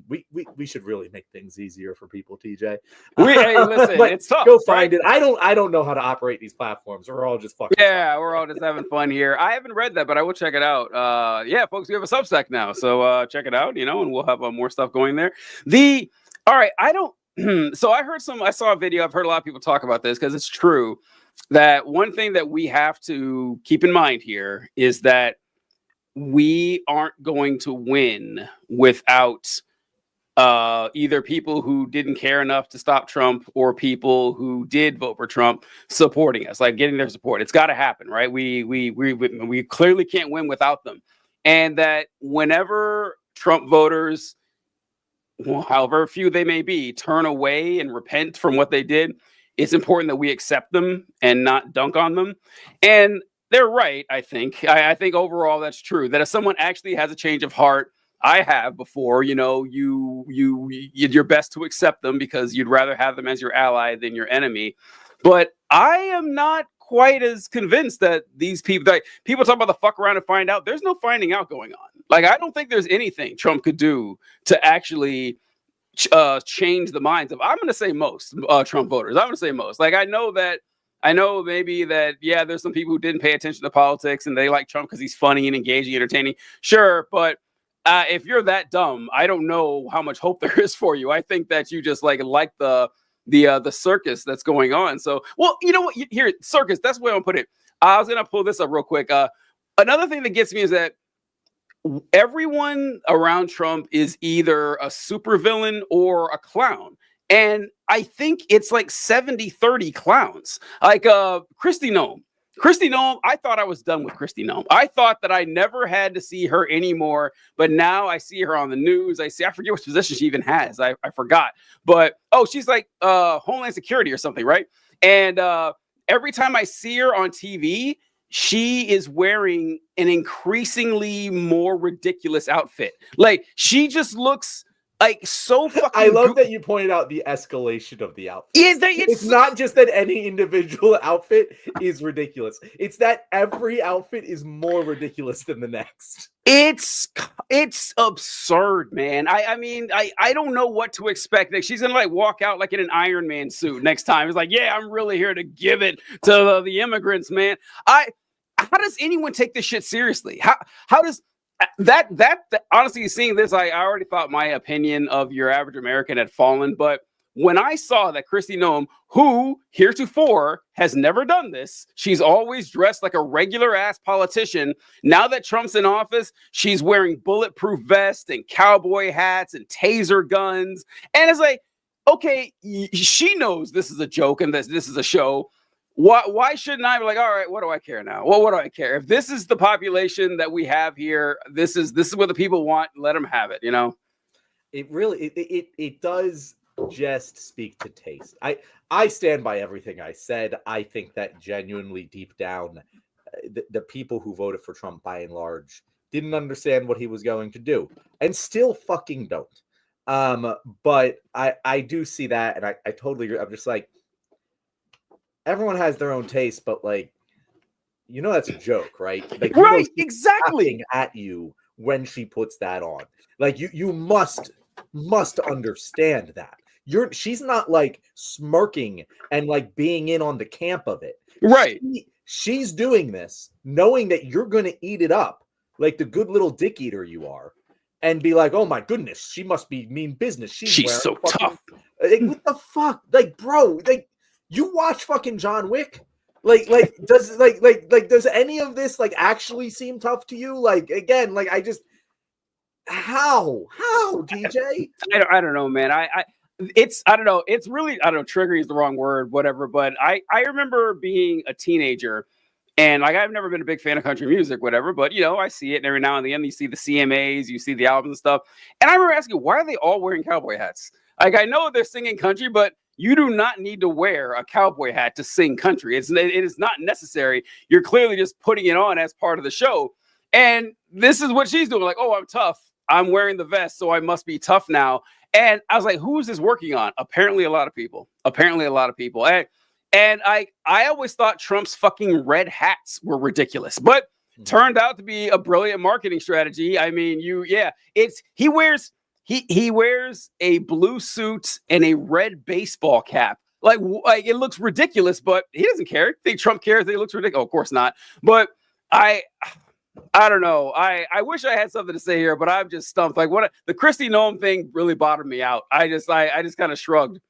[SPEAKER 2] We should really make things easier for people, TJ.
[SPEAKER 1] Hey, listen, it's tough.
[SPEAKER 2] Go find it. I don't know how to operate these platforms. We're all just fucking.
[SPEAKER 1] Yeah, we're all just having fun here. I haven't read that, but I will check it out. Yeah, folks, we have a Substack now, so check it out. And we'll have more stuff going there. All right, I don't. So I saw a video. I've heard a lot of people talk about this because it's true that one thing that we have to keep in mind here is that we aren't going to win without either people who didn't care enough to stop Trump or people who did vote for Trump supporting us, like getting their support. It's got to happen, right? We clearly can't win without them. And that whenever Trump voters, however few they may be, turn away and repent from what they did, it's important that we accept them and not dunk on them. And they're right, I think. I think overall that's true. That if someone actually has a change of heart, I have before, you did your best to accept them because you'd rather have them as your ally than your enemy. But I am not quite as convinced that these people, like people talk about the fuck around and find out. There's no finding out going on. Like, I don't think there's anything Trump could do to actually change the minds of, I'm going to say most Trump voters. I'm going to say most. Like, I know maybe that, yeah, there's some people who didn't pay attention to politics and they like Trump because he's funny and engaging, entertaining. Sure. But if you're that dumb, I don't know how much hope there is for you. I think that you just like the circus that's going on. So, well, you know what? Here, circus, that's the way I'm going to put it. I was going to pull this up real quick. Another thing that gets me is that everyone around Trump is either a supervillain or a clown. And I think it's like 70-30 clowns. Like Kristi Noem, I thought I was done with Kristi Noem. I thought that I never had to see her anymore, but now I see her on the news. I forget which position she even has. I forgot. But, she's like Homeland Security or something, right? And every time I see her on TV, she is wearing an increasingly more ridiculous outfit. Like, she just looks like so fucking.
[SPEAKER 2] I love that you pointed out the escalation of the outfit.
[SPEAKER 1] It's
[SPEAKER 2] not just that any individual outfit is ridiculous. It's that every outfit is more ridiculous than the next.
[SPEAKER 1] It's absurd, man. I mean, I don't know what to expect. Like, she's gonna like walk out like in an Iron Man suit next time. It's like, yeah, I'm really here to give it to the immigrants, man. How does anyone take this shit seriously? How does that honestly, seeing this, I already thought my opinion of your average American had fallen. But when I saw that Kristi Noem, who heretofore has never done this, she's always dressed like a regular ass politician. Now that Trump's in office, she's wearing bulletproof vests and cowboy hats and taser guns. And it's like, okay, she knows this is a joke and this is a show. Why shouldn't I be like, all right, what do I care now? Well, what do I care? If this is the population that we have here, this is what the people want, let them have it, you know?
[SPEAKER 2] It really it does just speak to taste. I stand by everything I said. I think that genuinely deep down, the people who voted for Trump by and large didn't understand what he was going to do and still fucking don't. But I do see that, and I totally agree. I'm just like, everyone has their own taste, but like, you know, that's a joke, right? Like,
[SPEAKER 1] right, exactly.
[SPEAKER 2] At you when she puts that on, like, you must understand that she's not like smirking and like being in on the camp of it,
[SPEAKER 1] right?
[SPEAKER 2] She's doing this knowing that you're going to eat it up like the good little dick eater you are, and be like, oh my goodness, she must be mean business. She's
[SPEAKER 1] so tough.
[SPEAKER 2] Like, what the fuck, like, bro, like. You watch fucking John Wick, does any of this like actually seem tough to you? Like, again, like, I just how DJ?
[SPEAKER 1] I don't know, man. I don't know. It's really, I don't know. Triggering is the wrong word, whatever. But I remember being a teenager, and like, I've never been a big fan of country music, whatever. But you know, I see it, and every now and then you see the CMAs, you see the albums and stuff. And I remember asking, why are they all wearing cowboy hats? Like, I know they're singing country, but you do not need to wear a cowboy hat to sing country. It is not necessary. You're clearly just putting it on as part of the show. And this is what she's doing. Like, oh, I'm tough. I'm wearing the vest, so I must be tough now. And I was like, who is this working on? Apparently a lot of people. And I always thought Trump's fucking red hats were ridiculous, but turned out to be a brilliant marketing strategy. I mean, he wears a blue suit and a red baseball cap. Like it looks ridiculous, but he doesn't care. Think Trump cares that he looks ridiculous? Oh, of course not. But I don't know. I wish I had something to say here, but I'm just stumped. Like, what the Kristi Noem thing really bothered me out. I just kind of shrugged.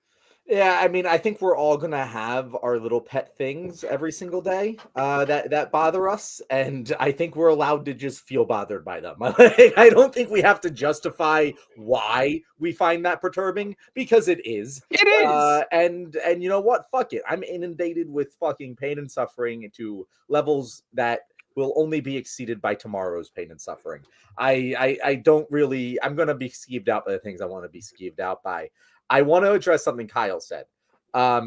[SPEAKER 2] Yeah, I mean, I think we're all gonna have our little pet things every single day that bother us, and I think we're allowed to just feel bothered by them. I don't think we have to justify why we find that perturbing, because it is.
[SPEAKER 1] It is.
[SPEAKER 2] And you know what? Fuck it. I'm inundated with fucking pain and suffering to levels that will only be exceeded by tomorrow's pain and suffering. I don't really. I'm gonna be skeeved out by the things I want to be skeeved out by. I want to address something Kyle said,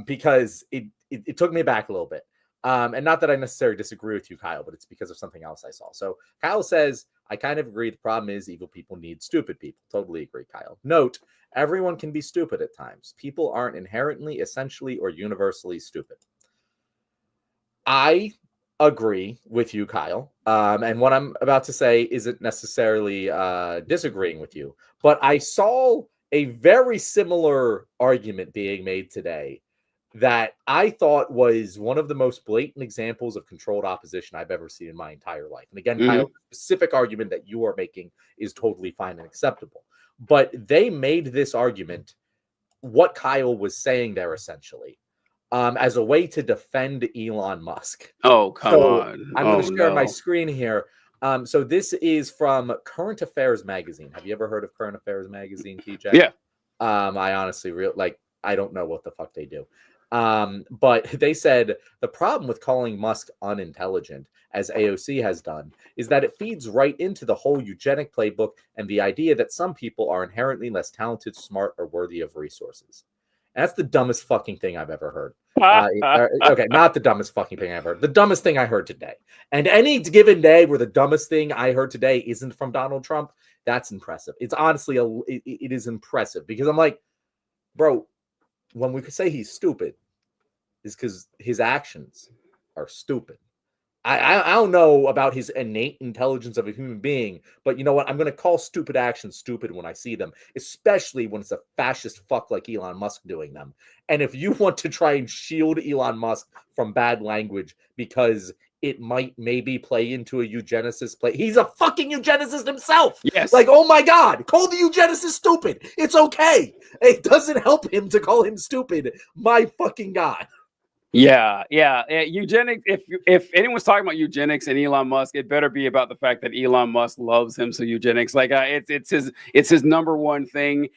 [SPEAKER 2] because it took me back a little bit. And not that I necessarily disagree with you, Kyle, but it's because of something else I saw. So Kyle says, I kind of agree. The problem is evil people need stupid people. Totally agree, Kyle. Note, everyone can be stupid at times. People aren't inherently, essentially, or universally stupid. I agree with you, Kyle. And what I'm about to say isn't necessarily disagreeing with you, but I saw a very similar argument being made today that I thought was one of the most blatant examples of controlled opposition I've ever seen in my entire life. And again, Kyle, the specific argument that you are making is totally fine and acceptable. But they made this argument, what Kyle was saying there essentially, as a way to defend Elon Musk.
[SPEAKER 1] Oh, come on.
[SPEAKER 2] I'm going to share my screen here. So this is from Current Affairs Magazine. Have you ever heard of Current Affairs Magazine, TJ?
[SPEAKER 1] Yeah.
[SPEAKER 2] I honestly I don't know what the fuck they do. But they said the problem with calling Musk unintelligent, as AOC has done, is that it feeds right into the whole eugenic playbook and the idea that some people are inherently less talented, smart, or worthy of resources. And that's the dumbest fucking thing I've ever heard. Okay, not the dumbest fucking thing I've heard. The dumbest thing I heard today. And any given day where the dumbest thing I heard today isn't from Donald Trump, that's impressive. It's honestly, it is impressive, because I'm like, bro, when we could say he's stupid, is because his actions are stupid. I don't know about his innate intelligence of a human being, but you know what? I'm going to call stupid actions stupid when I see them, especially when it's a fascist fuck like Elon Musk doing them. And if you want to try and shield Elon Musk from bad language because it might maybe play into a eugenicist play. He's a fucking eugenicist himself.
[SPEAKER 1] Yes.
[SPEAKER 2] Like, oh my God, call the eugenicist stupid. It's okay. It doesn't help him to call him stupid. My fucking God.
[SPEAKER 1] Yeah. Eugenics. If anyone's talking about eugenics and Elon Musk, it better be about the fact that Elon Musk loves him. So eugenics, like, it's his number one thing.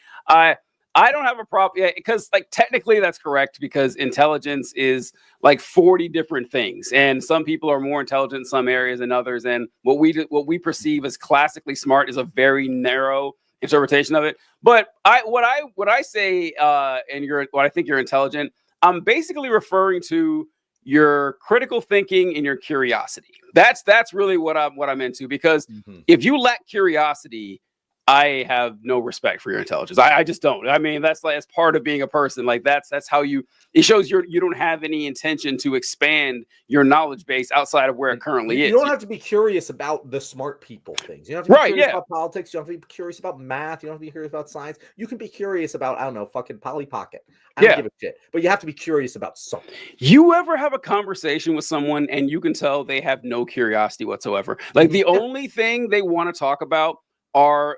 [SPEAKER 1] I don't have a problem because, like, technically that's correct because intelligence is like 40 different things, and some people are more intelligent in some areas than others. And what we perceive as classically smart is a very narrow interpretation of it. But what I say, and what I think you're intelligent, I'm basically referring to your critical thinking and your curiosity. That's really what I'm into, because if you lack curiosity, I have no respect for your intelligence. I just don't. I mean, that's part of being a person. Like, that's how it shows you don't have any intention to expand your knowledge base outside of where it currently is.
[SPEAKER 2] You don't have to be curious about the smart people things. You don't have to be curious about politics. You don't have to be curious about math. You don't have to be curious about science. You can be curious about, I don't know, fucking Polly Pocket. I don't give a shit. But you have to be curious about something.
[SPEAKER 1] You ever have a conversation with someone and you can tell they have no curiosity whatsoever? Like, the only thing they want to talk about are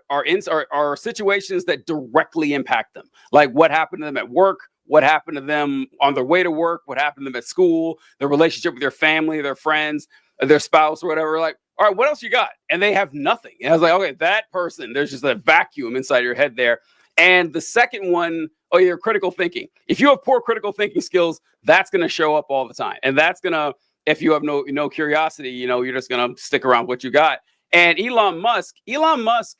[SPEAKER 1] situations that directly impact them, like what happened to them at work, what happened to them on their way to work, what happened to them at school, their relationship with their family, their friends, their spouse, or whatever. Like, all right, what else you got? And they have nothing. And I was like, okay, that person, there's just a vacuum inside your head there. And the second one, your critical thinking. If you have poor critical thinking skills, that's going to show up all the time. And that's going to, if you have no curiosity, you're just going to stick around with what you got. And Elon Musk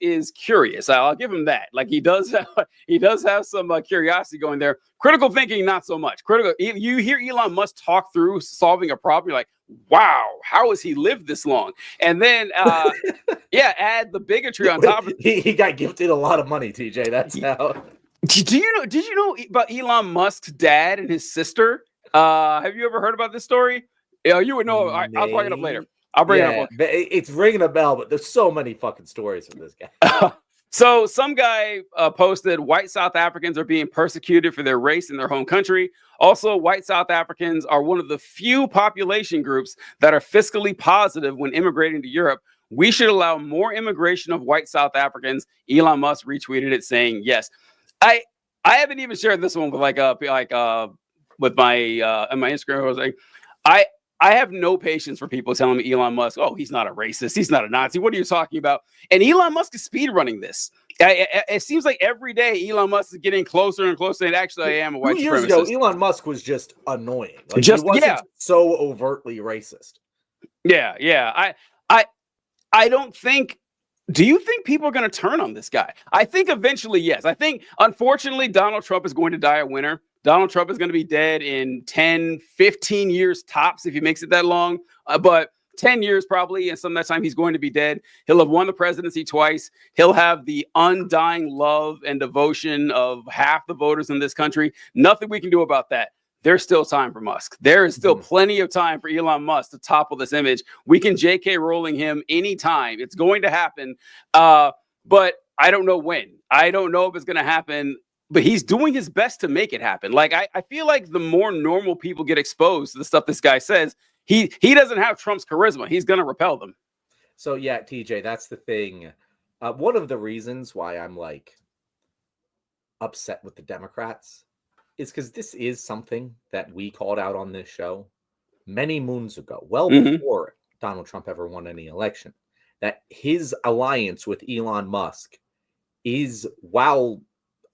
[SPEAKER 1] is curious. I'll give him that. Like, he does have some curiosity going there. Critical thinking, not so much. You hear Elon Musk talk through solving a problem, you're like, wow, how has he lived this long? And then, add the bigotry on top of it.
[SPEAKER 2] He got gifted a lot of money, TJ. That's how.
[SPEAKER 1] Did you know about Elon Musk's dad and his sister? Have you ever heard about this story? You would know. I'll bring it up later. I'll bring it up.
[SPEAKER 2] It's ringing a bell, but there's so many fucking stories from this guy.
[SPEAKER 1] So some guy posted, white South Africans are being persecuted for their race in their home country. Also, white South Africans are one of the few population groups that are fiscally positive when immigrating to Europe. We should allow more immigration of white South Africans. Elon Musk retweeted it saying yes. I haven't even shared this one with with my on my Instagram. I was like, I have no patience for people telling me Elon Musk, oh, he's not a racist, he's not a Nazi. What are you talking about? And Elon Musk is speed running this. It seems like every day Elon Musk is getting closer and closer. And actually, I am a white supremacist. 2 years ago,
[SPEAKER 2] Elon Musk was just annoying. Like, he wasn't so overtly racist.
[SPEAKER 1] Yeah. I don't think. Do you think people are going to turn on this guy? I think eventually, yes. I think, unfortunately, Donald Trump is going to die a winner. Donald Trump is going to be dead in 10, 15 years tops if he makes it that long. But 10 years probably, and some of that time he's going to be dead. He'll have won the presidency twice. He'll have the undying love and devotion of half the voters in this country. Nothing we can do about that. There's still time for Musk. There is still plenty of time for Elon Musk to topple this image. We can J.K. Rowling him anytime. It's going to happen. But I don't know when. I don't know if it's going to happen. But he's doing his best to make it happen. Like, I feel like the more normal people get exposed to the stuff this guy says, he doesn't have Trump's charisma. He's going to repel them.
[SPEAKER 2] So, yeah, TJ, that's the thing. One of the reasons why I'm, like, upset with the Democrats is because this is something that we called out on this show many moons ago, well before Donald Trump ever won any election, that his alliance with Elon Musk is, while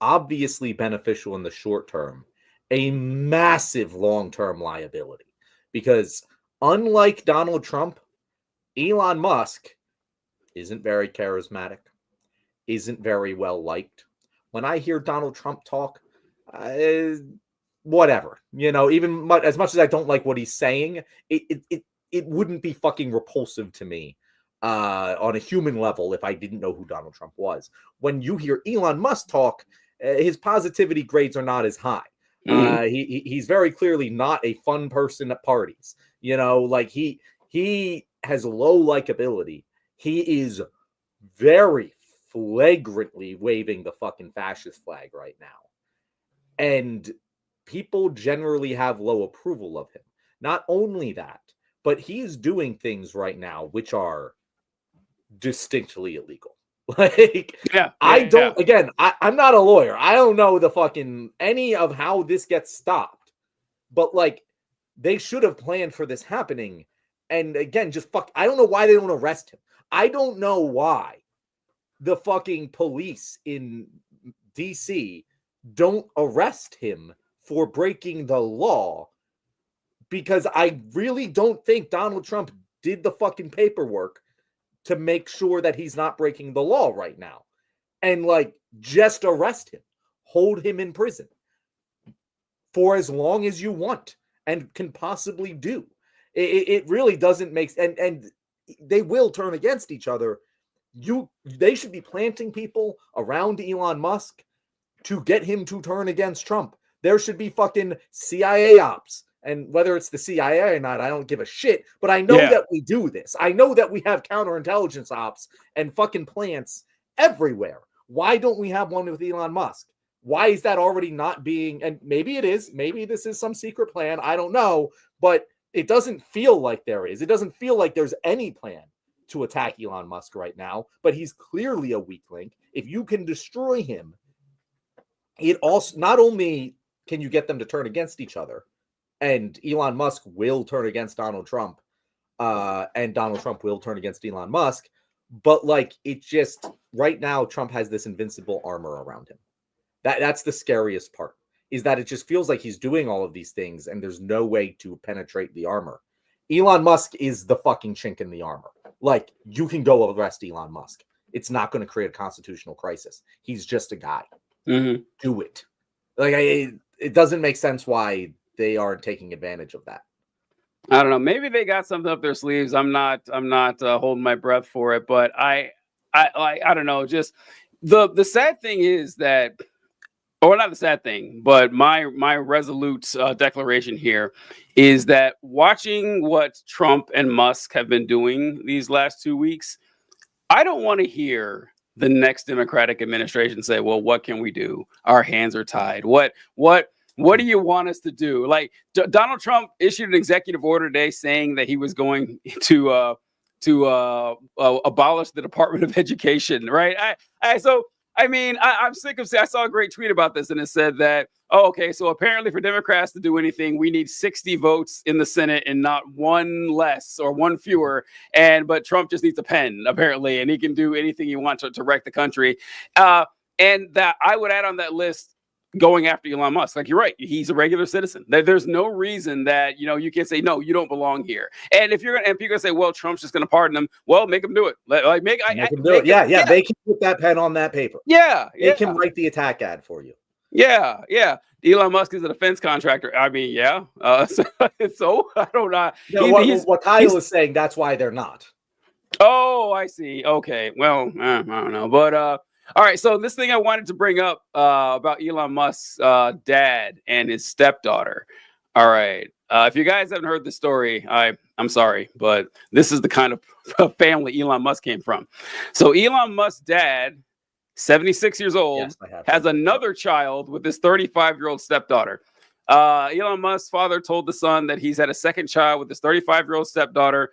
[SPEAKER 2] obviously beneficial in the short term, a massive long-term liability. Because unlike Donald Trump, Elon Musk isn't very charismatic, isn't very well liked. When I hear Donald Trump talk, whatever, even as much as I don't like what he's saying, it wouldn't be fucking repulsive to me on a human level if I didn't know who Donald Trump was. When you hear Elon Musk talk, his positivity grades are not as high. He's very clearly not a fun person at parties. Like, he has low likability. He is very flagrantly waving the fucking fascist flag right now. And people generally have low approval of him. Not only that, but he is doing things right now which are distinctly illegal. Like, I don't, again, I'm not a lawyer. I don't know the fucking any of how this gets stopped, but like, they should have planned for this happening. And again, just I don't know why they don't arrest him. I don't know why the fucking police in DC don't arrest him for breaking the law, because I really don't think Donald Trump did the fucking paperwork to make sure that he's not breaking the law right now. And like, just arrest him, hold him in prison for as long as you want and can possibly do. It really doesn't make sense. And they will turn against each other. They should be planting people around Elon Musk to get him to turn against Trump. There should be fucking CIA ops. And whether it's the CIA or not, I don't give a shit. But I know that we do this. I know that we have counterintelligence ops and fucking plants everywhere. Why don't we have one with Elon Musk? Why is that already not being? And maybe it is. Maybe this is some secret plan. I don't know. But it doesn't feel like there is. It doesn't feel like there's any plan to attack Elon Musk right now. But he's clearly a weak link. If you can destroy him, it also not only can you get them to turn against each other, and Elon Musk will turn against Donald Trump, and Donald Trump will turn against Elon Musk. But like, it just right now, Trump has this invincible armor around him. That's the scariest part, is that it just feels like he's doing all of these things and there's no way to penetrate the armor. Elon Musk is the fucking chink in the armor. Like, you can go arrest Elon Musk. It's not going to create a constitutional crisis. He's just a guy.
[SPEAKER 1] Mm-hmm.
[SPEAKER 2] Do it. Like, it doesn't make sense why they are taking advantage of that.
[SPEAKER 1] I don't know. Maybe they got something up their sleeves. I'm not holding my breath for it, but I don't know. Just the sad thing is that, or not the sad thing, but my resolute declaration here is that watching what Trump and Musk have been doing these last 2 weeks, I don't want to hear the next Democratic administration say, well, what can we do? Our hands are tied. What do you want us to do? Like, Donald Trump issued an executive order today saying that he was going to abolish the Department of Education, right? I'm sick of saying, I saw a great tweet about this, and it said that, so apparently for Democrats to do anything, we need 60 votes in the Senate and not one less or one fewer. But Trump just needs a pen, apparently, and he can do anything he wants to wreck the country. And that I would add on that list, going after Elon Musk. Like, you're right. He's a regular citizen. There's no reason that, you can't say, no, you don't belong here. And if people are going to say, well, Trump's just going to pardon him. Well, make him do it. Make him do it.
[SPEAKER 2] Yeah. They can put that pen on that paper.
[SPEAKER 1] Yeah.
[SPEAKER 2] They can write the attack ad for you.
[SPEAKER 1] Yeah. Elon Musk is a defense contractor. I mean, yeah. So I don't know.
[SPEAKER 2] What Kyle is saying, that's why they're not.
[SPEAKER 1] Oh, I see. Okay. Well, I don't know. But, all right, so this thing I wanted to bring up about Elon Musk's dad and his stepdaughter. All right, if you guys haven't heard the story, I'm sorry, but this is the kind of family Elon Musk came from. So Elon Musk's dad, 76 years old, has another child with his 35-year-old stepdaughter. Elon Musk's father told the son that he's had a second child with his 35-year-old stepdaughter,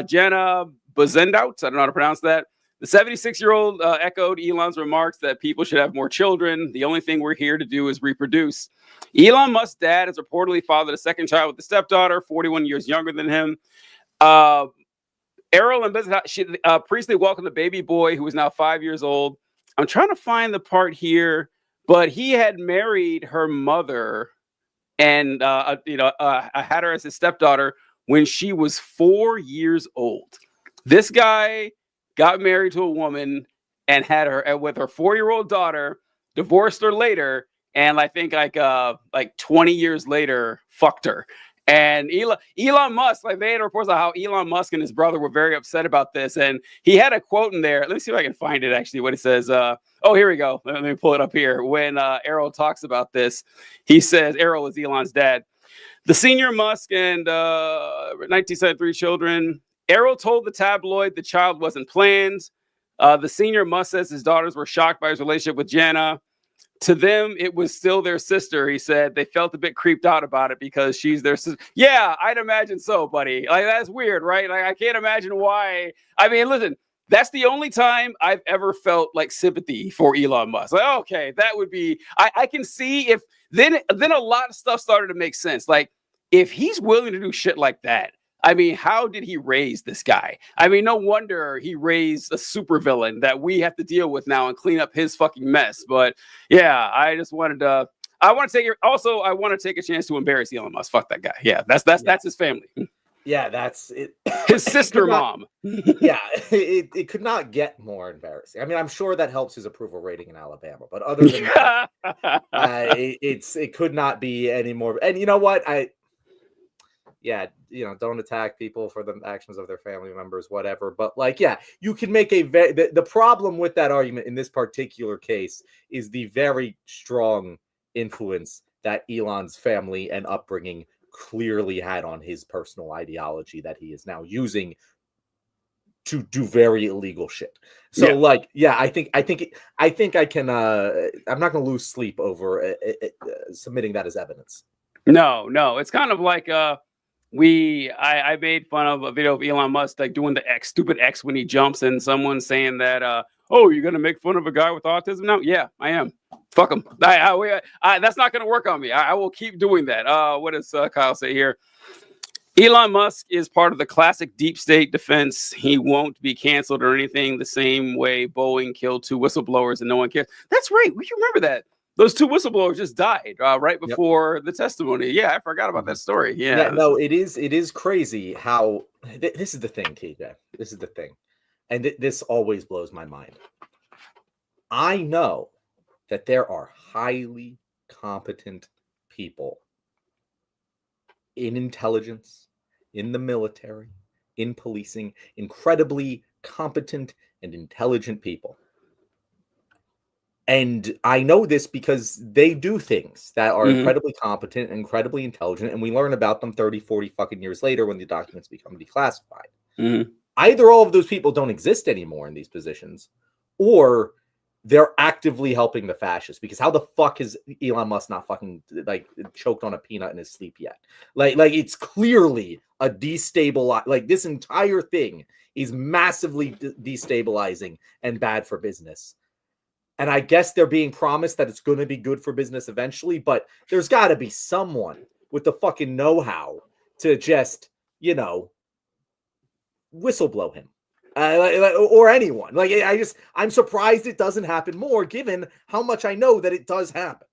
[SPEAKER 1] Jana Bazendout. I don't know how to pronounce that. The 76-year-old echoed Elon's remarks that people should have more children. The only thing we're here to do is reproduce. Elon Musk's dad has reportedly fathered a second child with the stepdaughter, 41 years younger than him. Errol and Priestley welcomed the baby boy, who is now 5 years old. I'm trying to find the part here, but he had married her mother and had her as his stepdaughter when she was 4 years old. This guy got married to a woman and had her with her 4-year-old daughter, divorced her later, and I think like 20 years later, fucked her. And Elon Musk, they had reports on how Elon Musk and his brother were very upset about this. And he had a quote in there. Let me see if I can find it, actually, what it says. Here we go. Let me pull it up here. When Errol talks about this, he says, Errol is Elon's dad. The senior Musk and 1973 children. Errol told the tabloid the child wasn't planned. The senior Musk says his daughters were shocked by his relationship with Jana. to them, it was still their sister. He said they felt a bit creeped out about it because she's their sister. Yeah, I'd imagine so, buddy. Like, that's weird, right? Like, I can't imagine why. I mean, listen, that's the only time I've ever felt like sympathy for Elon Musk. Like, okay, that would be, I can see if then a lot of stuff started to make sense. Like, if he's willing to do shit like that, I mean, how did he raise this guy? I mean, no wonder he raised a supervillain that we have to deal with now and clean up his fucking mess. But yeah, I just wanted to. I want to take it. Also, I want to take a chance to embarrass Elon Musk. Fuck that guy. Yeah, that's his family.
[SPEAKER 2] Yeah, that's it.
[SPEAKER 1] His sister mom.
[SPEAKER 2] Yeah, it could not get more embarrassing. I mean, I'm sure that helps his approval rating in Alabama, but other than that, it could not be any more. And you know what? Don't attack people for the actions of their family members, whatever. But like, yeah, you can make the problem with that argument in this particular case is the very strong influence that Elon's family and upbringing clearly had on his personal ideology that he is now using to do very illegal shit. So I think I can I'm not going to lose sleep over submitting that as evidence.
[SPEAKER 1] No, it's kind of like I made fun of a video of Elon Musk like doing the stupid X when he jumps, and someone saying that oh, you're gonna make fun of a guy with autism now? Yeah, I am. Fuck him. That's not gonna work on me. I will keep doing that. What does Kyle say here? Elon Musk is part of the classic deep state defense. He won't be canceled or anything the same way Boeing killed 2 whistleblowers and no one cares. That's right. We can remember that. Those 2 whistleblowers just died right before the testimony. Yeah, I forgot about that story. Yeah.
[SPEAKER 2] No, it is crazy how this is the thing, TJ. This is the thing. And this always blows my mind. I know that there are highly competent people in intelligence, in the military, in policing, incredibly competent and intelligent people. And I know this because they do things that are incredibly competent, incredibly intelligent, and we learn about them 30, 40 fucking years later when the documents become declassified. Either all of those people don't exist anymore in these positions, or they're actively helping the fascists. Because how the fuck is Elon Musk not fucking like choked on a peanut in his sleep yet? Like it's clearly a destabilize. Like this entire thing is massively destabilizing and bad for business. And I guess they're being promised that it's going to be good for business eventually, but there's got to be someone with the fucking know-how to just, whistleblow him. Or anyone. Like, I'm surprised it doesn't happen more, given how much I know that it does happen.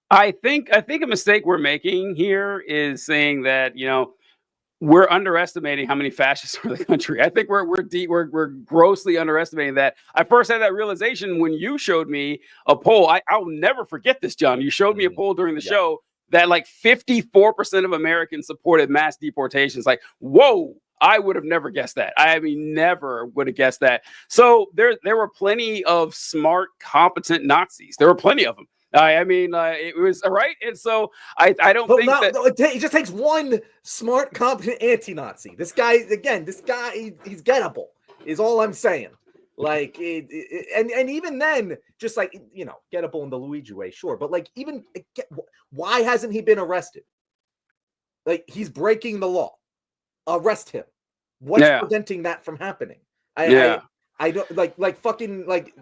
[SPEAKER 1] I think a mistake we're making here is saying that, we're underestimating how many fascists are in the country. I think we're grossly underestimating that. I first had that realization when you showed me a poll. I'll never forget this, John. You showed me a poll during the show that like 54% of Americans supported mass deportations. Like, whoa, I would have never guessed that. I mean, never would have guessed that. So there were plenty of smart, competent Nazis. There were plenty of them. It was right, and so I don't think that
[SPEAKER 2] it just takes one smart, competent anti-Nazi. This guy, he's gettable. Is all I'm saying. Like, and even then, just like gettable in the Luigi way, sure. But like, why hasn't he been arrested? Like, he's breaking the law. Arrest him. What's preventing that from happening? I don't like fucking like.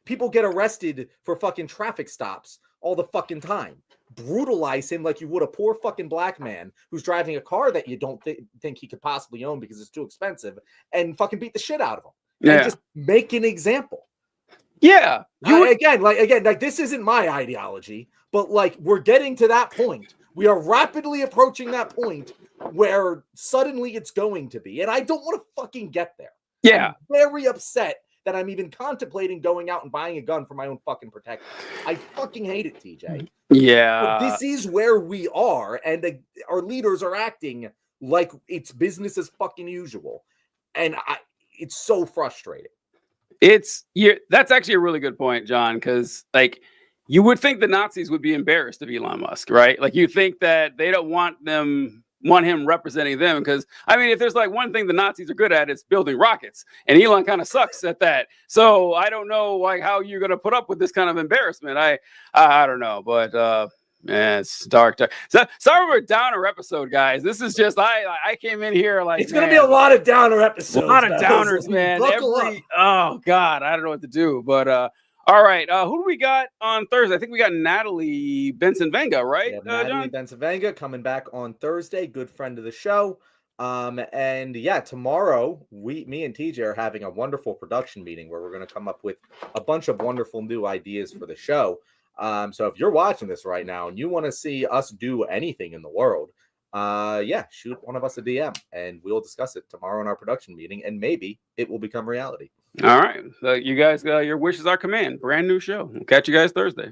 [SPEAKER 2] People get arrested for fucking traffic stops all the fucking time. Brutalize him like you would a poor fucking black man who's driving a car that you don't think he could possibly own because it's too expensive, and fucking beat the shit out of him. And just make an example.
[SPEAKER 1] Yeah.
[SPEAKER 2] Again, this isn't my ideology, but like we're getting to that point. We are rapidly approaching that point where suddenly it's going to be. And I don't want to fucking get there.
[SPEAKER 1] Yeah.
[SPEAKER 2] I'm very upset that I'm even contemplating going out and buying a gun for my own fucking protection. I fucking hate it, TJ.
[SPEAKER 1] Yeah.
[SPEAKER 2] But this is where we are, and our leaders are acting like it's business as fucking usual. And it's so frustrating.
[SPEAKER 1] That's actually a really good point, John, because like you would think the Nazis would be embarrassed of Elon Musk, right? Like you think that they don't want them want him representing them, because I mean, if there's like one thing the Nazis are good at, it's building rockets, and Elon kind of sucks at that. So I don't know like how you're gonna put up with this kind of embarrassment. I don't know, but man, it's dark. So sorry for a downer episode, guys. This is just I came in here like
[SPEAKER 2] it's gonna be a lot of downer episodes.
[SPEAKER 1] A lot of downers, man. Oh God, I don't know what to do, but all right, who do we got on Thursday? I think we got Natalie Benson-Venga, right?
[SPEAKER 2] Yeah, Natalie Benson-Venga coming back on Thursday. Good friend of the show. And yeah, tomorrow me and TJ are having a wonderful production meeting where we're going to come up with a bunch of wonderful new ideas for the show. So if you're watching this right now and you want to see us do anything in the world, yeah, shoot one of us a DM and we'll discuss it tomorrow in our production meeting, and maybe it will become reality.
[SPEAKER 1] All right. So you guys, your wishes are command. Brand new show. We'll catch you guys Thursday.